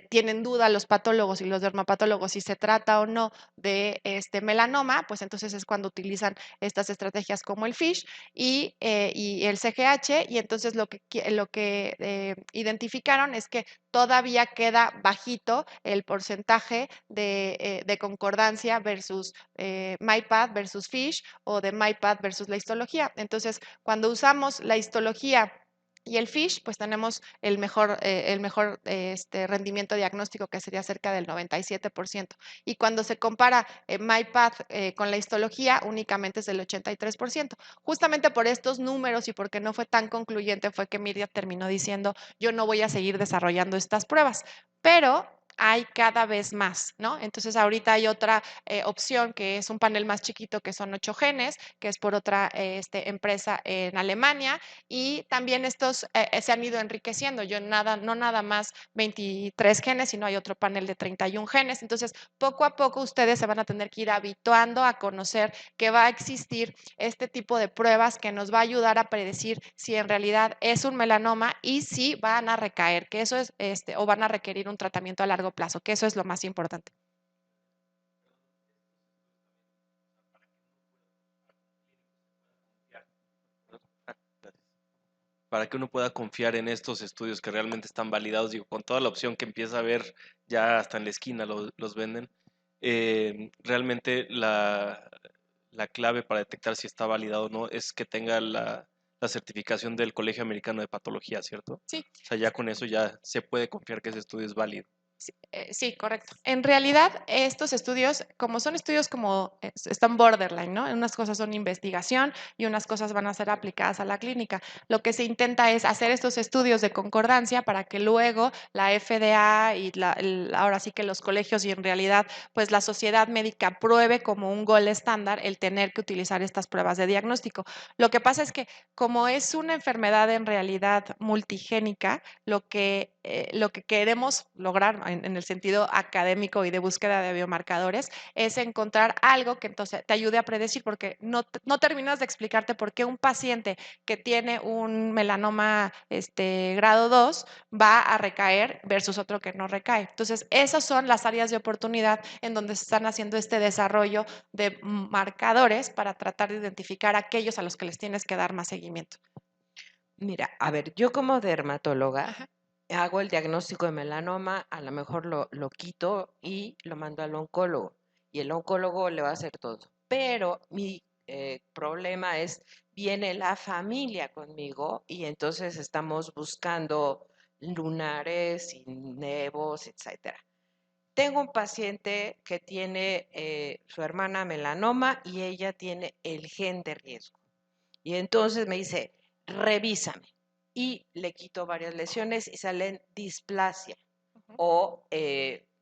tienen duda los patólogos y los dermapatólogos si se trata o no de melanoma, pues entonces es cuando utilizan estas estrategias como el FISH y el CGH, y entonces lo que identificaron es que todavía queda bajito el porcentaje de concordancia versus MyPath versus FISH o de MyPath versus la histología. Entonces, cuando usamos la histología y el FISH, pues tenemos el mejor rendimiento diagnóstico, que sería cerca del 97%. Y cuando se compara MyPath con la histología, únicamente es del 83%. Justamente por estos números y porque no fue tan concluyente, fue que Miriam terminó diciendo, yo no voy a seguir desarrollando estas pruebas. Pero hay cada vez más, ¿no? Entonces, ahorita hay otra opción que es un panel más chiquito, que son 8 genes, que es por otra empresa en Alemania, y también estos se han ido enriqueciendo. No nada más 23 genes, sino hay otro panel de 31 genes. Entonces, poco a poco ustedes se van a tener que ir habituando a conocer que va a existir este tipo de pruebas que nos va a ayudar a predecir si en realidad es un melanoma y si van a recaer, que eso es, o van a requerir un tratamiento a largo plazo, que eso es lo más importante. Para que uno pueda confiar en estos estudios que realmente están validados, digo, con toda la opción que empieza a ver ya hasta en la esquina los venden, realmente la clave para detectar si está validado o no es que tenga la certificación del Colegio Americano de Patología, ¿cierto? Sí. O sea, ya con eso ya se puede confiar que ese estudio es válido. Sí, correcto. En realidad, estos estudios, como son estudios como están borderline, ¿no? Unas cosas son investigación y unas cosas van a ser aplicadas a la clínica. Lo que se intenta es hacer estos estudios de concordancia para que luego la FDA y ahora sí que los colegios y en realidad, pues la sociedad médica apruebe como un gol estándar el tener que utilizar estas pruebas de diagnóstico. Lo que pasa es que como es una enfermedad en realidad multigénica, lo que queremos lograr en el sentido académico y de búsqueda de biomarcadores es encontrar algo que entonces te ayude a predecir, porque no terminas de explicarte por qué un paciente que tiene un melanoma grado 2 va a recaer versus otro que no recae. Entonces, esas son las áreas de oportunidad en donde se están haciendo este desarrollo de marcadores para tratar de identificar aquellos a los que les tienes que dar más seguimiento. Mira, a ver, yo como dermatóloga Ajá. hago el diagnóstico de melanoma, a lo mejor lo quito y lo mando al oncólogo. Y el oncólogo le va a hacer todo. Pero mi problema es, viene la familia conmigo y entonces estamos buscando lunares y nevos, etcétera. Tengo un paciente que tiene su hermana melanoma y ella tiene el gen de riesgo. Y entonces me dice, revísame. Y le quito varias lesiones y salen displasia. O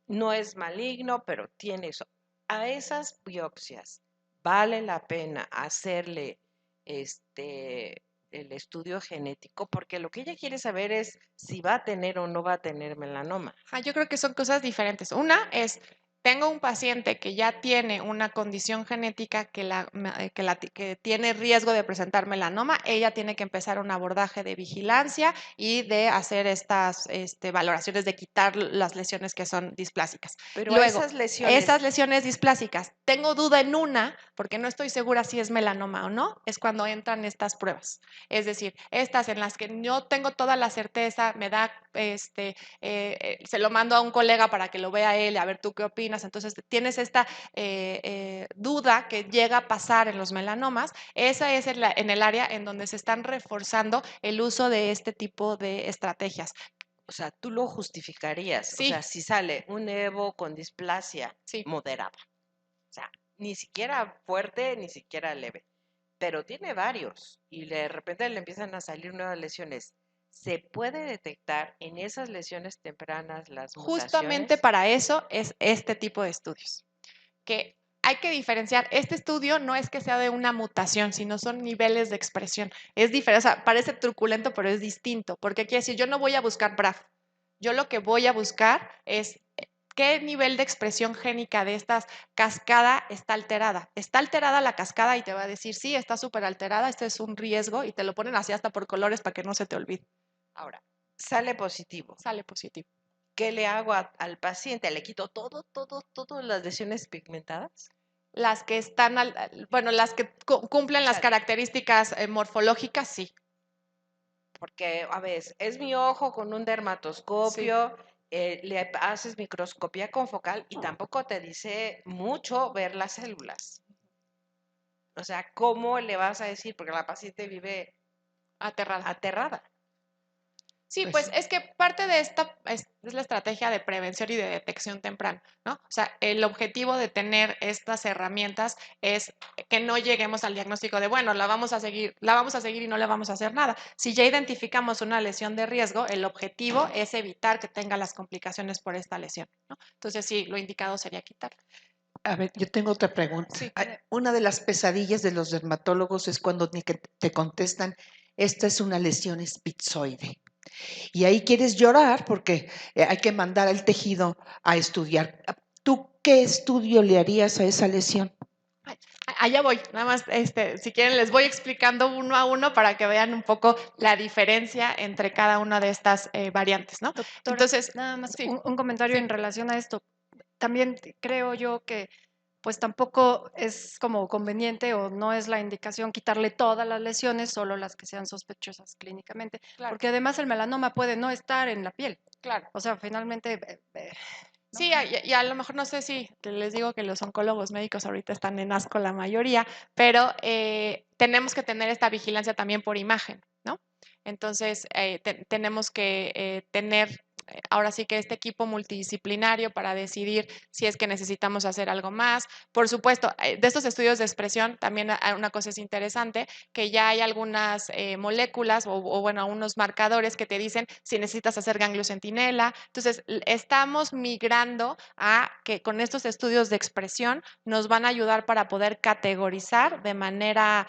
no es maligno, pero tiene eso. A esas biopsias vale la pena hacerle el estudio genético, porque lo que ella quiere saber es si va a tener o no va a tener melanoma. Yo creo que son cosas diferentes. Una es, tengo un paciente que ya tiene una condición genética que tiene riesgo de presentar melanoma, ella tiene que empezar un abordaje de vigilancia y de hacer estas valoraciones de quitar las lesiones que son displásicas. Pero a Luego, esas lesiones, esas lesiones displásicas, tengo duda en una, porque no estoy segura si es melanoma o no, es cuando entran estas pruebas. Es decir, estas en las que no tengo toda la certeza, me da se lo mando a un colega para que lo vea él, a ver tú qué opinas. Entonces, tienes esta duda que llega a pasar en los melanomas. Esa es en el área en donde se están reforzando el uso de este tipo de estrategias. o sea, tú lo justificarías. O Sí, sea, si sale un Evo con displasia sí. moderada, o sea, ni siquiera fuerte, ni siquiera leve. pero tiene varios y de repente le empiezan a salir nuevas lesiones. ¿Se puede detectar en esas lesiones tempranas las Justamente mutaciones? para eso es este tipo de estudios, que hay que diferenciar. Este estudio no es que sea de una mutación, sino son niveles de expresión. Es diferente, o sea, parece truculento, pero es distinto, porque quiere decir, yo no voy a buscar BRAF, yo lo que voy a buscar es qué nivel de expresión génica de esta cascada está alterada. Está alterada la cascada y te va a decir, sí, está súper alterada, este es un riesgo, y te lo ponen así hasta por colores para que no se te olvide. Ahora, sale positivo. Sale positivo. ¿Qué le hago al paciente? ¿Le quito todas las lesiones pigmentadas? Las que están, bueno, las que cumplen O las sea, características morfológicas, sí. porque, a ver, es mi ojo con un Sí. dermatoscopio, le haces microscopía confocal y tampoco te dice mucho ver las células. O sea, ¿cómo le vas a decir? Porque la paciente vive Aterrada. aterrada. Sí, Pues pues es que parte de esta es la estrategia de prevención y de detección temprana, ¿no? O sea, el objetivo de tener estas herramientas es que no lleguemos al diagnóstico de, bueno, la vamos a seguir y no le vamos a hacer nada. Si ya identificamos una lesión de riesgo, el objetivo es evitar que tenga las complicaciones por esta lesión, ¿no? Entonces, sí, lo indicado sería quitarla. A ver, yo tengo otra pregunta. Sí. Una de las pesadillas de los dermatólogos es cuando te contestan, esta es una lesión espitzoide. Y ahí quieres llorar porque hay que mandar al tejido a estudiar. ¿Tú qué estudio le harías a esa lesión? Allá voy, nada más, si quieren les voy explicando uno a uno para que vean un poco la diferencia entre cada una de estas variantes, ¿no? doctora, Entonces, nada más sí, un comentario en sí, relación a esto. También creo yo que pues tampoco es como conveniente o no es la indicación quitarle todas las lesiones, solo las que sean sospechosas clínicamente, claro, porque además el melanoma puede no estar en la piel. claro. O sea, finalmente, ¿no? Sí, y a lo mejor no sé si les digo que los oncólogos médicos ahorita están en asco la mayoría, pero tenemos que tener esta vigilancia también por imagen, ¿no? Entonces, tenemos que tener ahora sí que este equipo multidisciplinario para decidir si es que necesitamos hacer algo más. Por supuesto, de estos estudios de expresión, también una cosa es interesante, que ya hay algunas moléculas o, bueno, unos marcadores que te dicen si necesitas hacer ganglio centinela. Entonces, estamos migrando a que con estos estudios de expresión nos van a ayudar para poder categorizar de manera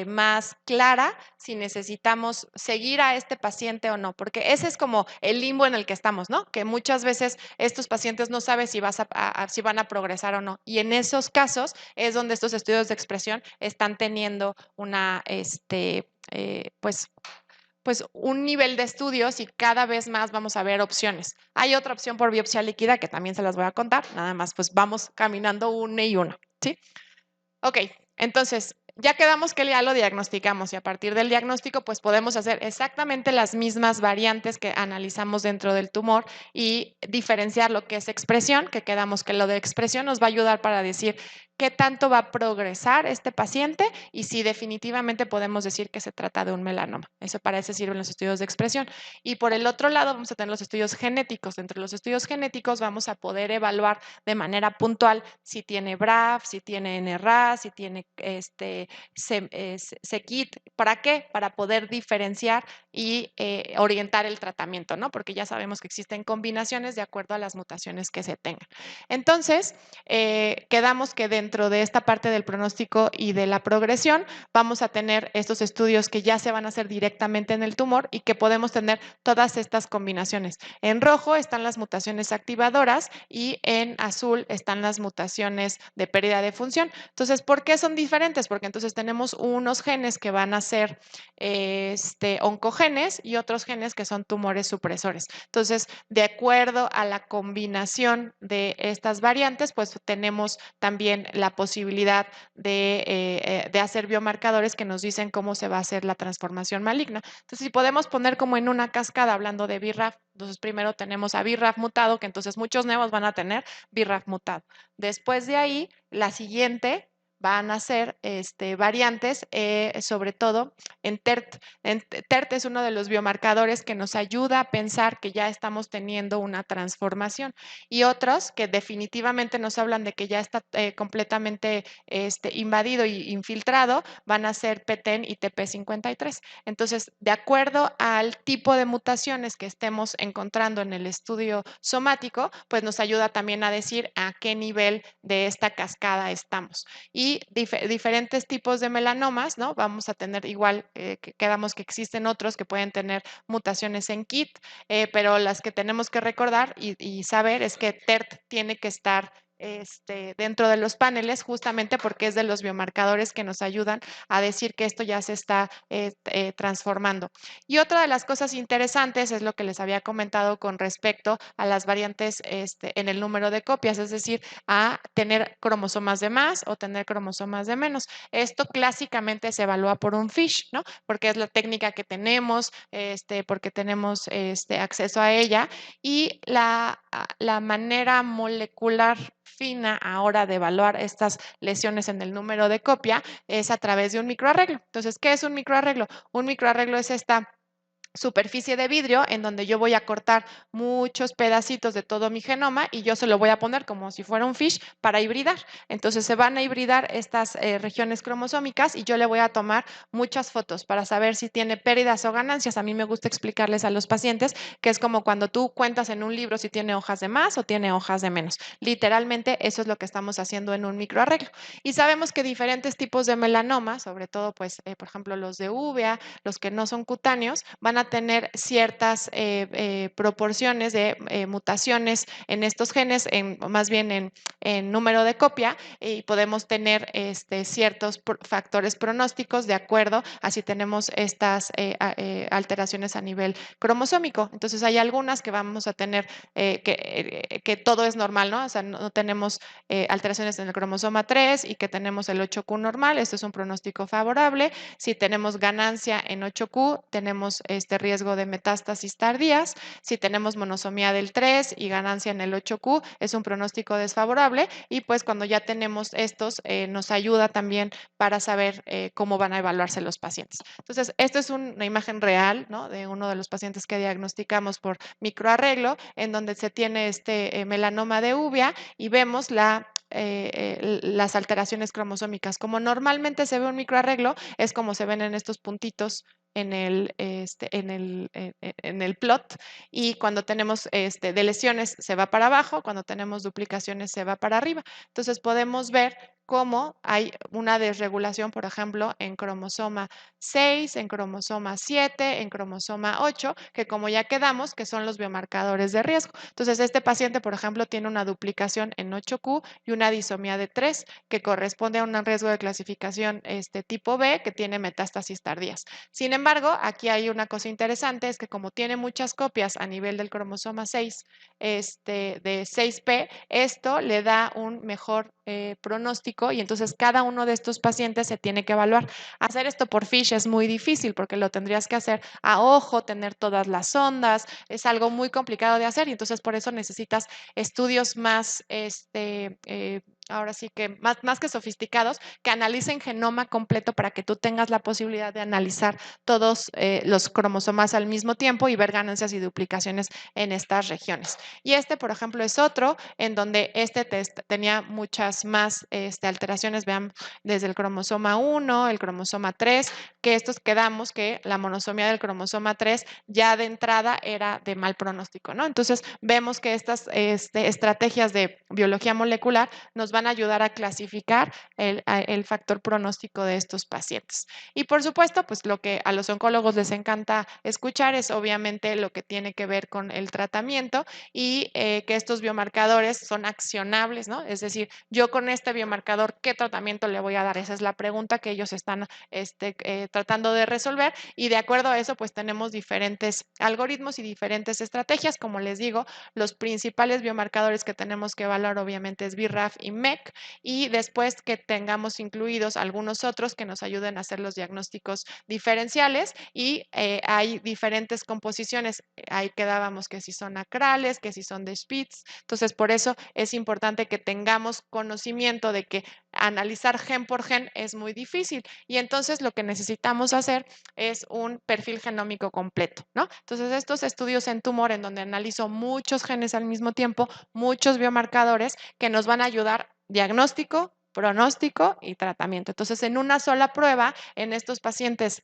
más clara si necesitamos seguir a este paciente o no, porque ese es como el limbo en el que estamos, ¿no? Que muchas veces estos pacientes no saben si, si van a progresar o no. Y en esos casos es donde estos estudios de expresión están teniendo una, pues un nivel de estudios y cada vez más vamos a ver opciones. Hay otra opción por biopsia líquida que también se las voy a contar, nada más pues vamos caminando una y una, ¿sí? Ok, entonces ya quedamos que ya lo diagnosticamos y a partir del diagnóstico pues podemos hacer exactamente las mismas variantes que analizamos dentro del tumor y diferenciar lo que es expresión, que quedamos que lo de expresión nos va a ayudar para decir qué tanto va a progresar este paciente y si definitivamente podemos decir que se trata de un melanoma. Eso para eso sirven los estudios de expresión. Y por el otro lado vamos a tener los estudios genéticos. Entre los estudios genéticos vamos a poder evaluar de manera puntual si tiene BRAF, si tiene NRAS, si tiene SEKIT. ¿Para qué? Para poder diferenciar y orientar el tratamiento, ¿no? Porque ya sabemos que existen combinaciones de acuerdo a las mutaciones que se tengan. Entonces, quedamos que dentro de esta parte del pronóstico y de la progresión vamos a tener estos estudios que ya se van a hacer directamente en el tumor y que podemos tener todas estas combinaciones. En rojo están las mutaciones activadoras y en azul están las mutaciones de pérdida de función. Entonces, ¿por qué son diferentes? Porque entonces tenemos unos genes que van a ser oncogenes y otros genes que son tumores supresores. Entonces, de acuerdo a la combinación de estas variantes, pues tenemos también la posibilidad de hacer biomarcadores que nos dicen cómo se va a hacer la transformación maligna. Entonces, si podemos poner como en una cascada hablando de BRAF, entonces primero tenemos a BRAF mutado, que entonces muchos neos van a tener BRAF mutado. Después de ahí, la siguiente van a ser variantes, sobre todo en TERT. TERT es uno de los biomarcadores que nos ayuda a pensar que ya estamos teniendo una transformación, y otros que definitivamente nos hablan de que ya está completamente invadido y infiltrado van a ser PTEN y TP53. Entonces, de acuerdo al tipo de mutaciones que estemos encontrando en el estudio somático, pues nos ayuda también a decir a qué nivel de esta cascada estamos. Y diferentes tipos de melanomas, ¿no? Vamos a tener igual, quedamos que existen otros que pueden tener mutaciones en KIT, pero las que tenemos que recordar y saber es que TERT tiene que estar dentro de los paneles, justamente porque es de los biomarcadores que nos ayudan a decir que esto ya se está transformando. Y otra de las cosas interesantes es lo que les había comentado con respecto a las variantes en el número de copias, es decir, a tener cromosomas de más o tener cromosomas de menos. Esto clásicamente se evalúa por un FISH, ¿no? Porque es la técnica que tenemos, porque tenemos acceso a ella, y la manera molecular fina ahora de evaluar estas lesiones en el número de copia es a través de un microarreglo. Entonces, ¿qué es un microarreglo? Un microarreglo es esta superficie de vidrio en donde yo voy a cortar muchos pedacitos de todo mi genoma y yo se lo voy a poner como si fuera un FISH para hibridar. Entonces se van a hibridar estas regiones cromosómicas y yo le voy a tomar muchas fotos para saber si tiene pérdidas o ganancias. A mí me gusta explicarles a los pacientes que es como cuando tú cuentas en un libro si tiene hojas de más o tiene hojas de menos. Literalmente eso es lo que estamos haciendo en un microarreglo. Y sabemos que diferentes tipos de melanoma, sobre todo pues por ejemplo los de uvea, los que no son cutáneos, van a tener ciertas proporciones de mutaciones en estos genes, más bien en número de copia, y podemos tener ciertos factores pronósticos de acuerdo a si tenemos estas alteraciones a nivel cromosómico. Entonces hay algunas que vamos a tener que todo es normal, ¿no? O sea, no tenemos alteraciones en el cromosoma 3 y que tenemos el 8q normal. Esto es un pronóstico favorable. Si tenemos ganancia en 8q, tenemos riesgo de metástasis tardías. Si tenemos monosomía del 3 y ganancia en el 8q, es un pronóstico desfavorable. Y pues cuando ya tenemos estos, nos ayuda también para saber cómo van a evaluarse los pacientes. Entonces, esto es una imagen real, ¿no? De uno de los pacientes que diagnosticamos por microarreglo, en donde se tiene melanoma de uvea y vemos las alteraciones cromosómicas. Como normalmente se ve un microarreglo, es como se ven en estos puntitos en el plot, y cuando tenemos de lesiones se va para abajo, cuando tenemos duplicaciones se va para arriba. Entonces podemos ver cómo hay una desregulación, por ejemplo, en cromosoma 6, en cromosoma 7, en cromosoma 8, que como ya quedamos, que son los biomarcadores de riesgo. Entonces este paciente, por ejemplo, tiene una duplicación en 8q y una disomía de 3, que corresponde a un riesgo de clasificación tipo B, que tiene metástasis tardías. Sin embargo, aquí hay una cosa interesante, es que como tiene muchas copias a nivel del cromosoma 6, de 6p, esto le da un mejor pronóstico, y entonces cada uno de estos pacientes se tiene que evaluar. Hacer esto por FISH es muy difícil porque lo tendrías que hacer a ojo, tener todas las ondas, es algo muy complicado de hacer, y entonces por eso necesitas estudios más ahora sí que más que sofisticados, que analicen genoma completo para que tú tengas la posibilidad de analizar todos los cromosomas al mismo tiempo y ver ganancias y duplicaciones en estas regiones. Y por ejemplo, es otro en donde test tenía muchas más alteraciones, vean, desde el cromosoma 1, el cromosoma 3, que estos quedamos que la monosomía del cromosoma 3 ya de entrada era de mal pronóstico, ¿no? Entonces vemos que estas estrategias de biología molecular nos van a ayudar a clasificar el factor pronóstico de estos pacientes. Y por supuesto, pues lo que a los oncólogos les encanta escuchar es obviamente lo que tiene que ver con el tratamiento, y que estos biomarcadores son accionables, ¿no? Es decir, yo con este biomarcador, ¿qué tratamiento le voy a dar? Esa es la pregunta que ellos están tratando de resolver, y de acuerdo a eso, pues tenemos diferentes algoritmos y diferentes estrategias. Como les digo, los principales biomarcadores que tenemos que evaluar obviamente es BRAF y MET. MEC, y después que tengamos incluidos algunos otros que nos ayuden a hacer los diagnósticos diferenciales, y hay diferentes composiciones. Ahí quedábamos que si son acrales, que si son de Spitz. Entonces, por eso es importante que tengamos conocimiento de que analizar gen por gen es muy difícil, y entonces lo que necesitamos hacer es un perfil genómico completo, ¿no? Entonces, estos estudios en tumor en donde analizo muchos genes al mismo tiempo, muchos biomarcadores que nos van a ayudar diagnóstico, pronóstico y tratamiento. Entonces, en una sola prueba, en estos pacientes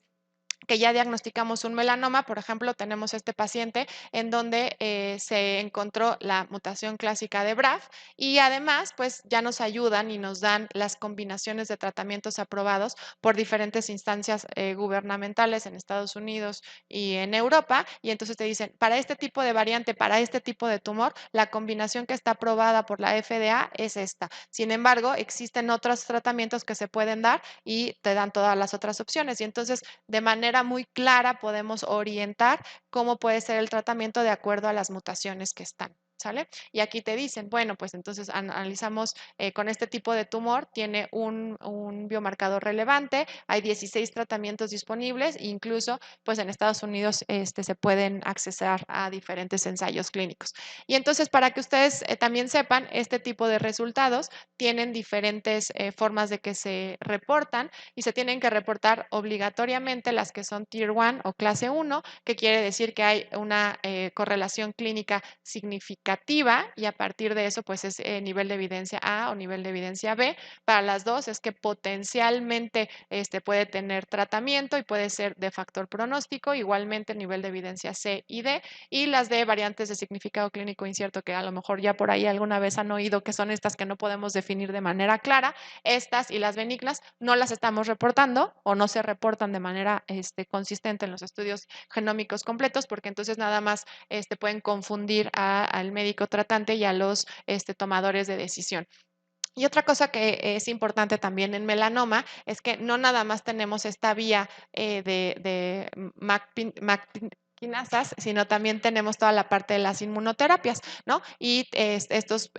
que ya diagnosticamos un melanoma, por ejemplo, tenemos este paciente en donde se encontró la mutación clásica de BRAF, y además pues ya nos ayudan y nos dan las combinaciones de tratamientos aprobados por diferentes instancias gubernamentales en Estados Unidos y en Europa, y entonces te dicen, para este tipo de variante, para este tipo de tumor, la combinación que está aprobada por la FDA es esta. Sin embargo, existen otros tratamientos que se pueden dar y te dan todas las otras opciones, y entonces de manera muy clara podemos orientar cómo puede ser el tratamiento de acuerdo a las mutaciones que están. ¿Sale? Y aquí te dicen, bueno, pues entonces analizamos con este tipo de tumor, tiene un biomarcador relevante, hay 16 tratamientos disponibles, incluso pues en Estados Unidos se pueden accesar a diferentes ensayos clínicos. Y entonces, para que ustedes también sepan, este tipo de resultados tienen diferentes formas de que se reportan, y se tienen que reportar obligatoriamente las que son Tier 1 o clase 1, que quiere decir que hay una correlación clínica significativa, y a partir de eso pues es nivel de evidencia A o nivel de evidencia B. Para las dos es que potencialmente puede tener tratamiento y puede ser de factor pronóstico, igualmente nivel de evidencia C y D. Y las de variantes de significado clínico incierto, que a lo mejor ya por ahí alguna vez han oído, que son estas que no podemos definir de manera clara, estas y las benignas no las estamos reportando o no se reportan de manera consistente en los estudios genómicos completos, porque entonces nada más pueden confundir al médico tratante y a los tomadores de decisión. Y otra cosa que es importante también en melanoma es que no nada más tenemos esta vía de MAC-quinasas, sino también tenemos toda la parte de las inmunoterapias, ¿no? Y estos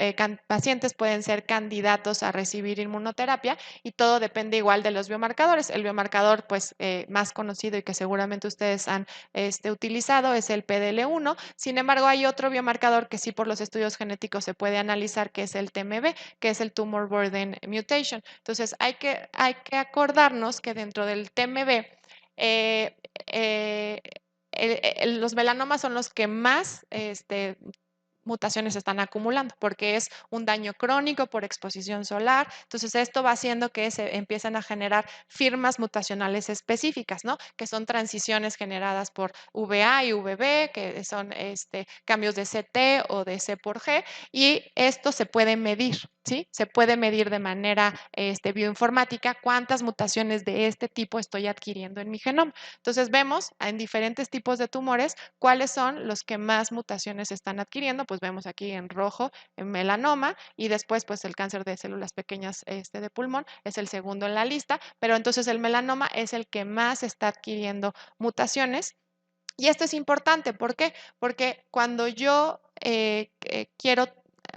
pacientes pueden ser candidatos a recibir inmunoterapia, y todo depende igual de los biomarcadores. El biomarcador pues más conocido y que seguramente ustedes han utilizado es el PDL1. Sin embargo, hay otro biomarcador que sí por los estudios genéticos se puede analizar, que es el TMB, que es el Tumor Burden Mutation. Entonces, hay que acordarnos que dentro del TMB, eh, eh, los melanomas son los que más mutaciones están acumulando, porque es un daño crónico por exposición solar. Entonces, esto va haciendo que se empiecen a generar firmas mutacionales específicas, ¿no? Que son transiciones generadas por VA y VB, que son cambios de CT o de C por G, y esto se puede medir, ¿sí? Se puede medir de manera bioinformática cuántas mutaciones de este tipo estoy adquiriendo en mi genoma. Entonces, vemos en diferentes tipos de tumores cuáles son los que más mutaciones están adquiriendo. Pues vemos aquí en rojo en melanoma, y después pues el cáncer de células pequeñas de pulmón es el segundo en la lista, pero entonces el melanoma es el que más está adquiriendo mutaciones. Y esto es importante, ¿por qué? Porque cuando yo quiero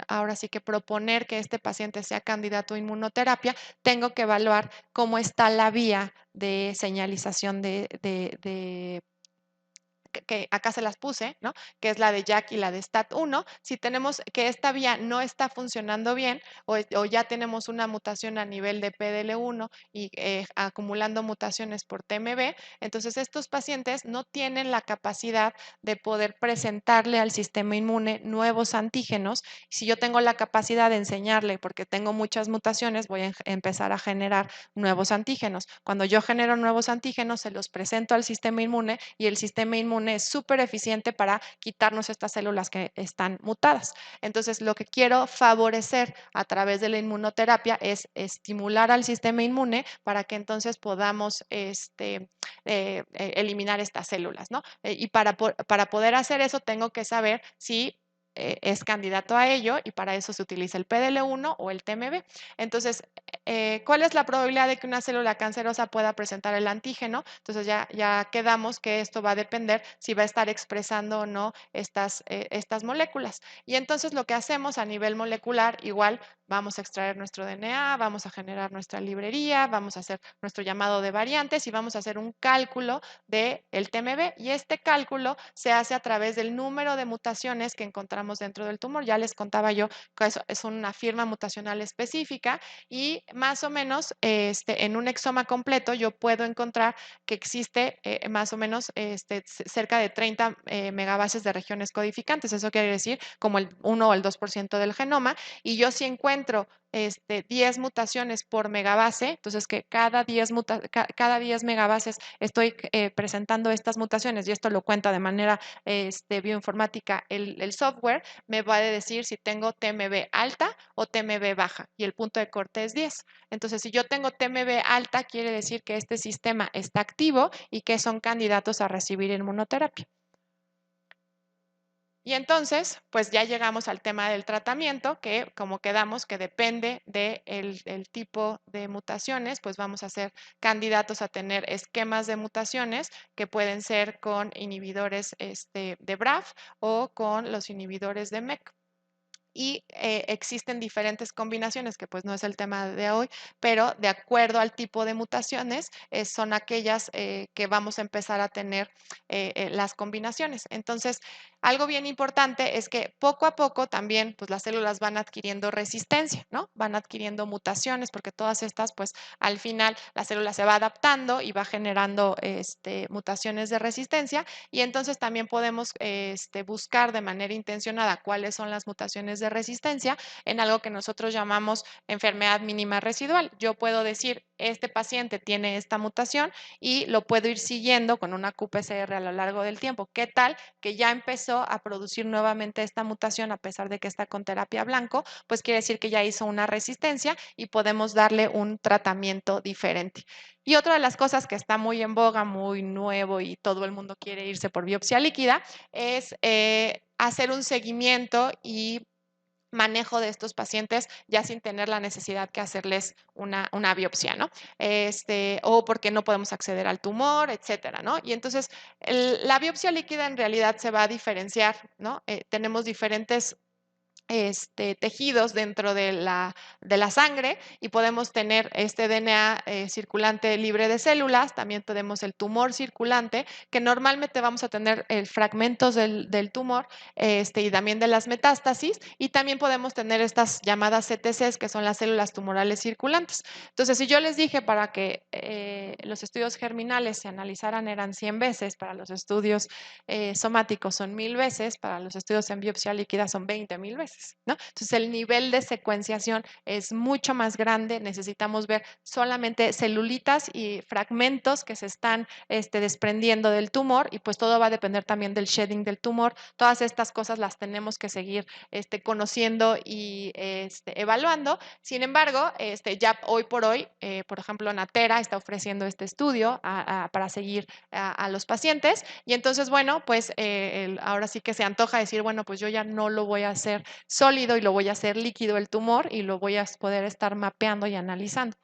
ahora sí que proponer que este paciente sea candidato a inmunoterapia, tengo que evaluar cómo está la vía de señalización de que acá se las puse, ¿no? Que es la de JAK y la de STAT1. Si tenemos que esta vía no está funcionando bien, o ya tenemos una mutación a nivel de PDL1 y acumulando mutaciones por TMB, entonces estos pacientes no tienen la capacidad de poder presentarle al sistema inmune nuevos antígenos. Si yo tengo la capacidad de enseñarle, porque tengo muchas mutaciones, voy a empezar a generar nuevos antígenos. Cuando yo genero nuevos antígenos, se los presento al sistema inmune, y el sistema inmune es súper eficiente para quitarnos estas células que están mutadas. Entonces, lo que quiero favorecer a través de la inmunoterapia es estimular al sistema inmune para que entonces podamos eliminar estas células, ¿no? Y para poder hacer eso, tengo que saber si es candidato a ello, y para eso se utiliza el PDL1 o el TMB. Entonces, ¿cuál es la probabilidad de que una célula cancerosa pueda presentar el antígeno? Entonces ya quedamos que esto va a depender si va a estar expresando o no estas moléculas. Y entonces lo que hacemos a nivel molecular, igual vamos a extraer nuestro DNA, vamos a generar nuestra librería, vamos a hacer nuestro llamado de variantes y vamos a hacer un cálculo del TMB. Y este cálculo se hace a través del número de mutaciones que encontramos dentro del tumor. Ya les contaba yo que eso es una firma mutacional específica y más o menos en un exoma completo yo puedo encontrar que existe más o menos cerca de 30 megabases de regiones codificantes. Eso quiere decir como el 1 o el 2% del genoma. Y yo si encuentro 10 mutaciones por megabase, entonces que cada 10 megabases estoy presentando estas mutaciones y esto lo cuenta de manera bioinformática el software, me va a decir si tengo TMB alta o TMB baja y el punto de corte es 10. Entonces, si yo tengo TMB alta, quiere decir que este sistema está activo y que son candidatos a recibir inmunoterapia. Y entonces, pues ya llegamos al tema del tratamiento, que como quedamos que depende del tipo de mutaciones, pues vamos a ser candidatos a tener esquemas de mutaciones que pueden ser con inhibidores de BRAF o con los inhibidores de MEK. Y existen diferentes combinaciones, que pues no es el tema de hoy, pero de acuerdo al tipo de mutaciones, son aquellas que vamos a empezar a tener las combinaciones. Entonces, algo bien importante es que poco a poco también pues las células van adquiriendo resistencia, ¿no? Van adquiriendo mutaciones, porque todas estas, pues al final la célula se va adaptando y va generando mutaciones de resistencia, y entonces también podemos buscar de manera intencionada cuáles son las mutaciones de resistencia en algo que nosotros llamamos enfermedad mínima residual. Yo puedo decir, este paciente tiene esta mutación y lo puedo ir siguiendo con una qPCR a lo largo del tiempo. ¿Qué tal que ya empezó a producir nuevamente esta mutación a pesar de que está con terapia blanco? Pues quiere decir que ya hizo una resistencia y podemos darle un tratamiento diferente. Y otra de las cosas que está muy en boga, muy nuevo y todo el mundo quiere irse por biopsia líquida es hacer un seguimiento y manejo de estos pacientes ya sin tener la necesidad que hacerles una biopsia, ¿no? O porque no podemos acceder al tumor, etcétera, ¿no? Y entonces la biopsia líquida en realidad se va a diferenciar, ¿no? Tenemos diferentes tejidos dentro de la sangre y podemos tener este DNA circulante libre de células, también tenemos el tumor circulante, que normalmente vamos a tener fragmentos del tumor y también de las metástasis, y también podemos tener estas llamadas CTCs, que son las células tumorales circulantes. Entonces, si yo les dije para que los estudios germinales se analizaran eran 100 veces, para los estudios somáticos son 1000 veces, para los estudios en biopsia líquida son 20,000 veces. ¿no? Entonces, el nivel de secuenciación es mucho más grande. Necesitamos ver solamente celulitas y fragmentos que se están desprendiendo del tumor, y pues todo va a depender también del shedding del tumor. Todas estas cosas las tenemos que seguir conociendo y evaluando. Sin embargo, ya hoy por hoy, por ejemplo, Natera está ofreciendo este estudio para seguir a los pacientes, y entonces, bueno, pues ahora sí que se antoja decir, bueno, pues yo ya no lo voy a hacer sólido y lo voy a hacer líquido el tumor y lo voy a poder estar mapeando y analizando.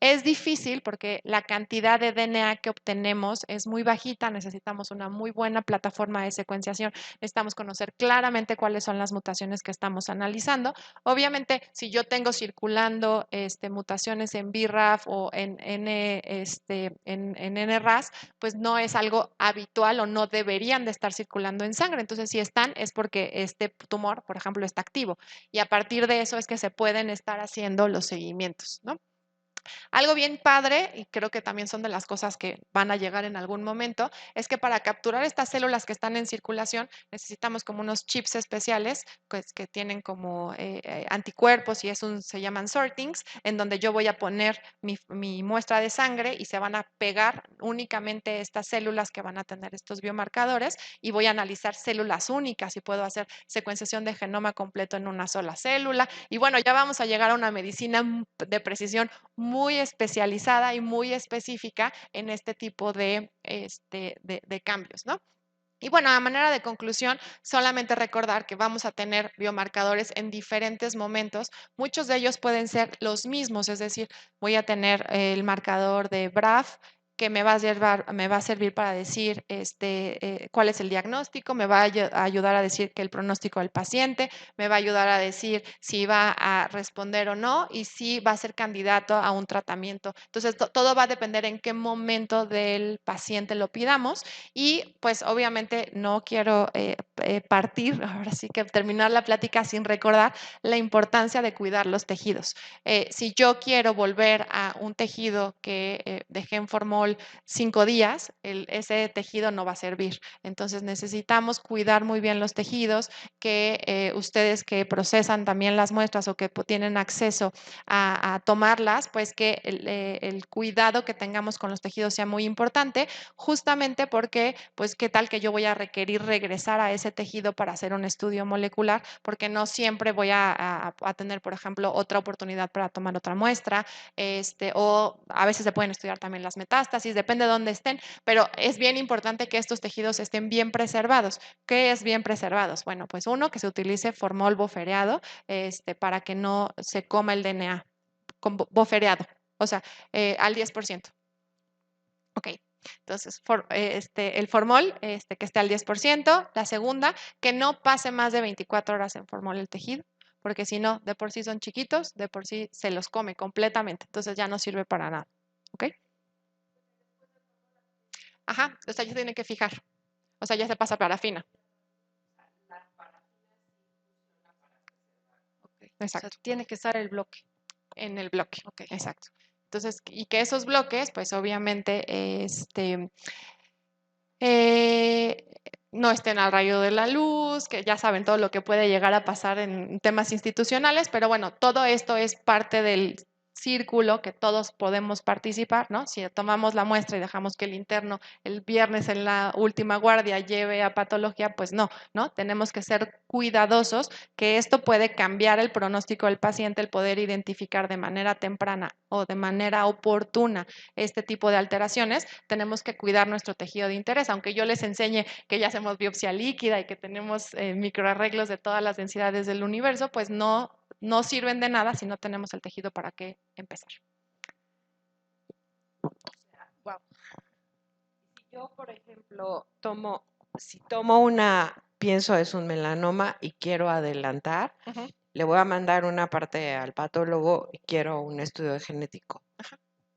Es difícil porque la cantidad de DNA que obtenemos es muy bajita, necesitamos una muy buena plataforma de secuenciación, necesitamos conocer claramente cuáles son las mutaciones que estamos analizando. Obviamente, si yo tengo circulando mutaciones en BRAF o en NRAS, pues no es algo habitual o no deberían de estar circulando en sangre. Entonces, si están, es porque este tumor, por ejemplo, está activo, y a partir de eso es que se pueden estar haciendo los seguimientos, ¿no? Algo bien padre, y creo que también son de las cosas que van a llegar en algún momento, es que para capturar estas células que están en circulación necesitamos como unos chips especiales pues, que tienen como anticuerpos, y se llaman sortings, en donde yo voy a poner mi muestra de sangre y se van a pegar únicamente estas células que van a tener estos biomarcadores, y voy a analizar células únicas y puedo hacer secuenciación de genoma completo en una sola célula. Y bueno, ya vamos a llegar a una medicina de precisión muy especializada y muy específica en este tipo de cambios, ¿no? Y bueno, a manera de conclusión, solamente recordar que vamos a tener biomarcadores en diferentes momentos. Muchos de ellos pueden ser los mismos, es decir, voy a tener el marcador de BRAF que me va a servir para decir cuál es el diagnóstico, me va a ayudar a decir que el pronóstico del paciente, me va a ayudar a decir si va a responder o no y si va a ser candidato a un tratamiento. Entonces, todo va a depender en qué momento del paciente lo pidamos y pues obviamente no quiero partir, ahora sí que terminar la plática sin recordar la importancia de cuidar los tejidos. Si yo quiero volver a un tejido que dejé en formol 5 días, ese tejido no va a servir. Entonces necesitamos cuidar muy bien los tejidos, que ustedes que procesan también las muestras o que tienen acceso a tomarlas, pues que el cuidado que tengamos con los tejidos sea muy importante, justamente porque, pues, qué tal que yo voy a requerir regresar a ese tejido para hacer un estudio molecular, porque no siempre voy a tener, por ejemplo, otra oportunidad para tomar otra muestra, o a veces se pueden estudiar también las metástasis, depende de dónde estén, pero es bien importante que estos tejidos estén bien preservados. ¿Qué es bien preservados? Bueno, pues uno, que se utilice formol buffereado, para que no se coma el DNA con buffereado, o sea, al 10%. Ok, entonces el formol que esté al 10%. La segunda, que no pase más de 24 horas en formol el tejido, porque si no, de por sí son chiquitos, de por sí se los come completamente, entonces ya no sirve para nada. ¿Ok? Ajá, o sea, ya tiene que fijar, o sea, ya se pasa parafina. O sea, Exacto, tiene que estar el bloque. en el bloque. Ok. Exacto. Entonces, y que esos bloques, pues obviamente, eh, no estén al rayo de la luz, que ya saben todo lo que puede llegar a pasar en temas institucionales, pero bueno, todo esto es parte del círculo que todos podemos participar, ¿no? Si tomamos la muestra y dejamos que el interno el viernes en la última guardia lleve a patología, pues no, ¿no? Tenemos que ser cuidadosos, que esto puede cambiar el pronóstico del paciente, el poder identificar de manera temprana o de manera oportuna este tipo de alteraciones. Tenemos que cuidar nuestro tejido de interés, aunque yo les enseñe que ya hacemos biopsia líquida y que tenemos microarreglos de todas las densidades del universo, pues no sirven de nada si no tenemos el tejido para qué empezar. Wow. Si yo, por ejemplo, pienso es un melanoma y quiero adelantar, le voy a mandar una parte al patólogo y quiero un estudio de genético.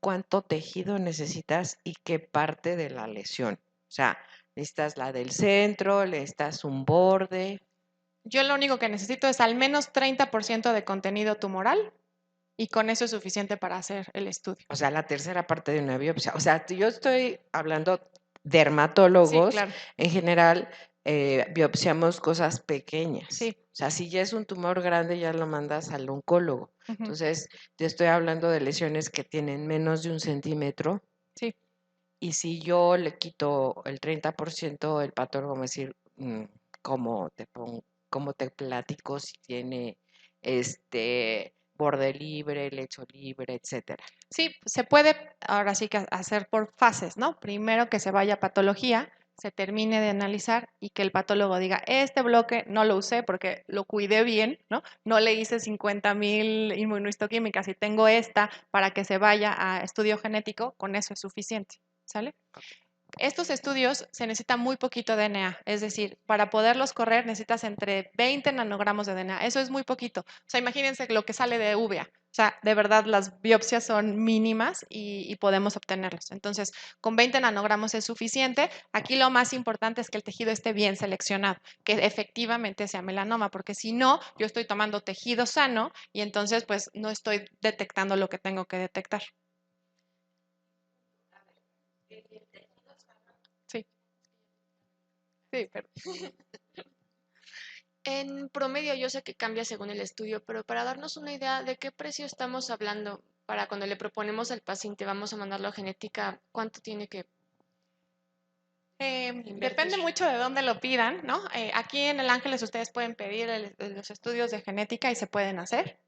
¿Cuánto tejido necesitas y qué parte de la lesión? O sea, ¿necesitas la del centro? ¿Necesitas un borde? Yo lo único que necesito es al menos 30% de contenido tumoral y con eso es suficiente para hacer el estudio. O sea, la tercera parte de una biopsia. O sea, yo estoy hablando Sí, dermatólogos, claro. en general biopsiamos cosas pequeñas. Sí. O sea, si ya es un tumor grande, ya lo mandas al oncólogo. Ujú. Entonces, te estoy hablando de lesiones que tienen menos de 1 centímetro. Sí. Y si yo le quito el 30%, el patólogo me va a decir, ¿cómo te platico si tiene borde libre, lecho libre, etcétera? Sí, se puede ahora sí que hacer por fases, ¿no? Primero que se vaya a patología, se termine de analizar y que el patólogo diga, este bloque no lo usé porque lo cuidé bien, ¿no? No le hice 50,000 inmunohistoquímicas y tengo esta para que se vaya a estudio genético, con eso es suficiente, ¿sale? Estos estudios se necesita muy poquito DNA, es decir, para poderlos correr necesitas entre 20 nanogramos de DNA, eso es muy poquito. O sea, imagínense lo que sale de uvea, o sea, de verdad las biopsias son mínimas y podemos obtenerlos. Entonces, con 20 nanogramos es suficiente. Aquí lo más importante es que el tejido esté bien seleccionado, que efectivamente sea melanoma, porque si no, yo estoy tomando tejido sano y entonces pues no estoy detectando lo que tengo que detectar. Sí. Sí, pero En promedio, yo sé que cambia según el estudio, pero para darnos una idea de qué precio estamos hablando para cuando le proponemos al paciente, vamos a mandarlo a genética, ¿cuánto tiene que depende mucho de dónde lo pidan, ¿no? Aquí en El Ángeles ustedes pueden pedir los estudios de genética y se pueden hacer.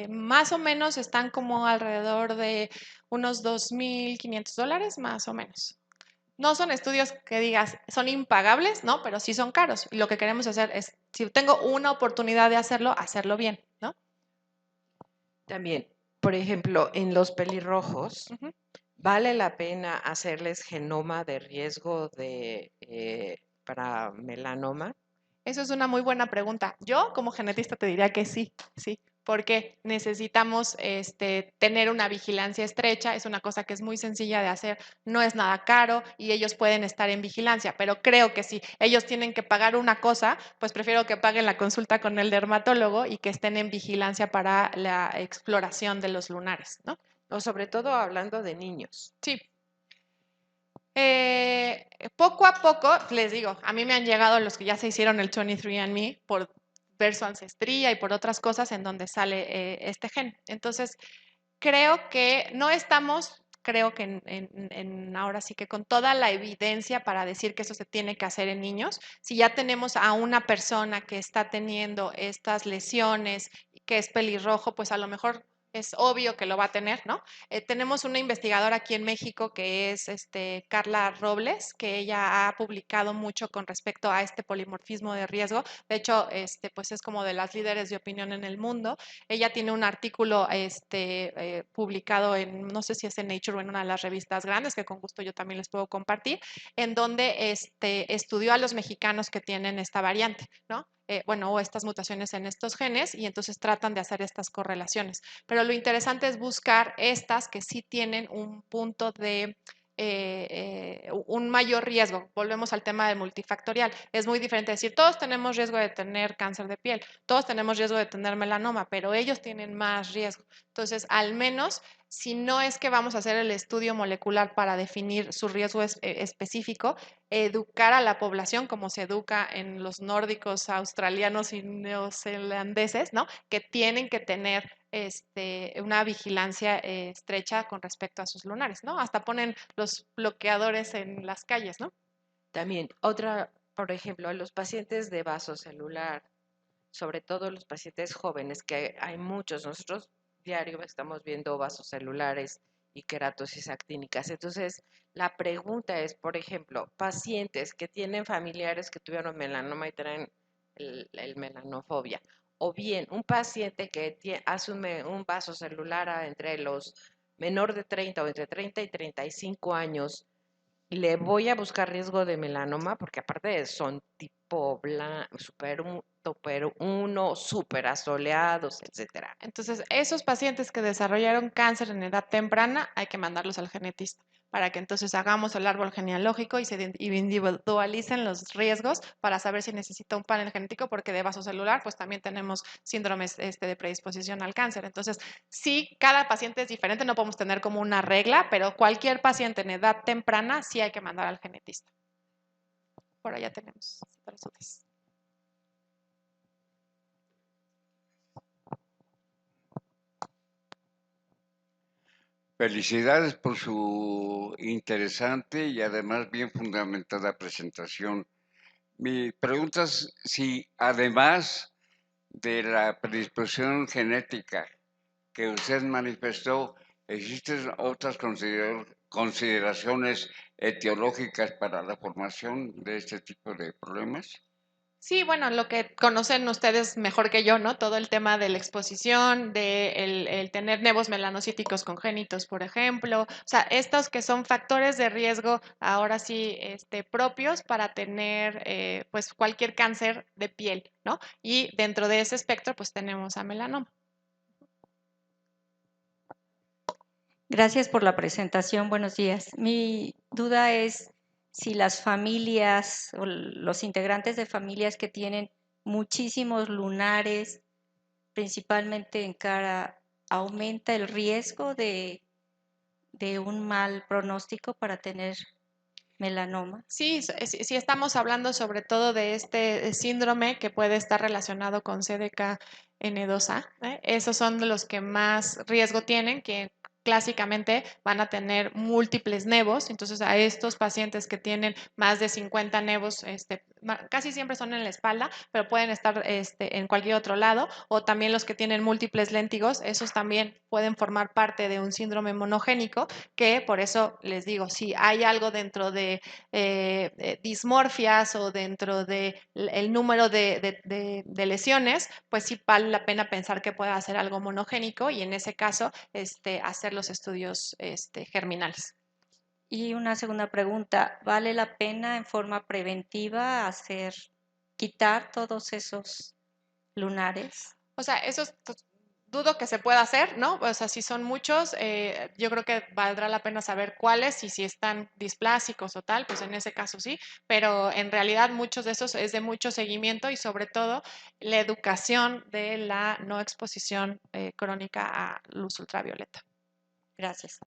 Más o menos están como alrededor de unos $2,500, más o menos. No son estudios que digas, son impagables, ¿no? Pero sí son caros. Y lo que queremos hacer es, si tengo una oportunidad de hacerlo bien, ¿no? También, por ejemplo, en los pelirrojos, Ujú. ¿Vale la pena hacerles genoma de riesgo para melanoma? Eso es una muy buena pregunta. Yo, como genetista, te diría que sí, sí, porque necesitamos tener una vigilancia estrecha. Es una cosa que es muy sencilla de hacer, no es nada caro y ellos pueden estar en vigilancia, pero creo que si ellos tienen que pagar una cosa, pues prefiero que paguen la consulta con el dermatólogo y que estén en vigilancia para la exploración de los lunares, ¿no? O sobre todo hablando de niños. Sí. Poco a poco, les digo, a mí me han llegado los que ya se hicieron el 23andMe por ver su ancestría y por otras cosas en donde sale este gen. Entonces, creo que no estamos, creo que ahora sí que con toda la evidencia para decir que eso se tiene que hacer en niños. Si ya tenemos a una persona que está teniendo estas lesiones, que es pelirrojo, pues a lo mejor es obvio que lo va a tener, ¿no? Tenemos una investigadora aquí en México que es Carla Robles, que ella ha publicado mucho con respecto a este polimorfismo de riesgo. De hecho, pues es como de las líderes de opinión en el mundo. Ella tiene un artículo publicado en, no sé si es en Nature o en una de las revistas grandes, que con gusto yo también les puedo compartir, en donde estudió a los mexicanos que tienen esta variante, ¿no? Bueno, o estas mutaciones en estos genes, y entonces tratan de hacer estas correlaciones. Pero lo interesante es buscar estas que sí tienen un punto de un mayor riesgo. Volvemos al tema del multifactorial. Es muy diferente decir, todos tenemos riesgo de tener cáncer de piel, todos tenemos riesgo de tener melanoma, pero ellos tienen más riesgo. Entonces, al menos, si no es que vamos a hacer el estudio molecular para definir su riesgo específico, educar a la población como se educa en los nórdicos, australianos y neozelandeses, ¿no? Que tienen que tener una vigilancia estrecha con respecto a sus lunares, ¿no? Hasta ponen los bloqueadores en las calles, ¿no? También, por ejemplo, a los pacientes de vasocelular, sobre todo los pacientes jóvenes, que hay muchos, nosotros diario estamos viendo vasocelulares y queratosis actínicas. Entonces, la pregunta es, por ejemplo, pacientes que tienen familiares que tuvieron melanoma y traen el melanofobia, o bien un paciente que hace un vasocelular entre los menor de 30 o entre 30 y 35 años, le voy a buscar riesgo de melanoma porque aparte son tipo super 1, super asoleados, etcétera. Entonces, esos pacientes que desarrollaron cáncer en edad temprana, hay que mandarlos al genetista para que entonces hagamos el árbol genealógico y se individualicen los riesgos para saber si necesita un panel genético, porque de vasocelular, pues también tenemos síndromes de predisposición al cáncer. Entonces, sí, cada paciente es diferente, no podemos tener como una regla, pero cualquier paciente en edad temprana sí hay que mandar al genetista. Por allá tenemos personas. Felicidades por su interesante y además bien fundamentada presentación. Mi pregunta es si además de la predisposición genética que usted manifestó, existen otras consideraciones etiológicas para la formación de este tipo de problemas. Sí, bueno, lo que conocen ustedes mejor que yo, ¿no? Todo el tema de la exposición, de el tener nevos melanocíticos congénitos, por ejemplo. O sea, estos que son factores de riesgo, ahora sí, propios para tener, pues, cualquier cáncer de piel, ¿no? Y dentro de ese espectro, pues, tenemos a melanoma. Gracias por la presentación. Buenos días. Mi duda es si las familias o los integrantes de familias que tienen muchísimos lunares, principalmente en cara, aumenta el riesgo de un mal pronóstico para tener melanoma. Sí, sí estamos hablando sobre todo de este síndrome que puede estar relacionado con CDKN2A. Esos son de los que más riesgo tienen, que clásicamente van a tener múltiples nevos. Entonces, a estos pacientes que tienen más de 50 nevos, casi siempre son en la espalda, pero pueden estar en cualquier otro lado, o también los que tienen múltiples léntigos, esos también pueden formar parte de un síndrome monogénico, que por eso les digo, si hay algo dentro de dismorfias o dentro del número de lesiones, pues sí vale la pena pensar que pueda hacer algo monogénico y en ese caso hacer los estudios germinales. Y una segunda pregunta, ¿vale la pena en forma preventiva quitar todos esos lunares? O sea, eso pues, dudo que se pueda hacer, ¿no? O sea, si son muchos, yo creo que valdrá la pena saber cuáles y si están displásicos o tal, pues en ese caso sí, pero en realidad muchos de esos es de mucho seguimiento y sobre todo la educación de la no exposición crónica a luz ultravioleta. Gracias.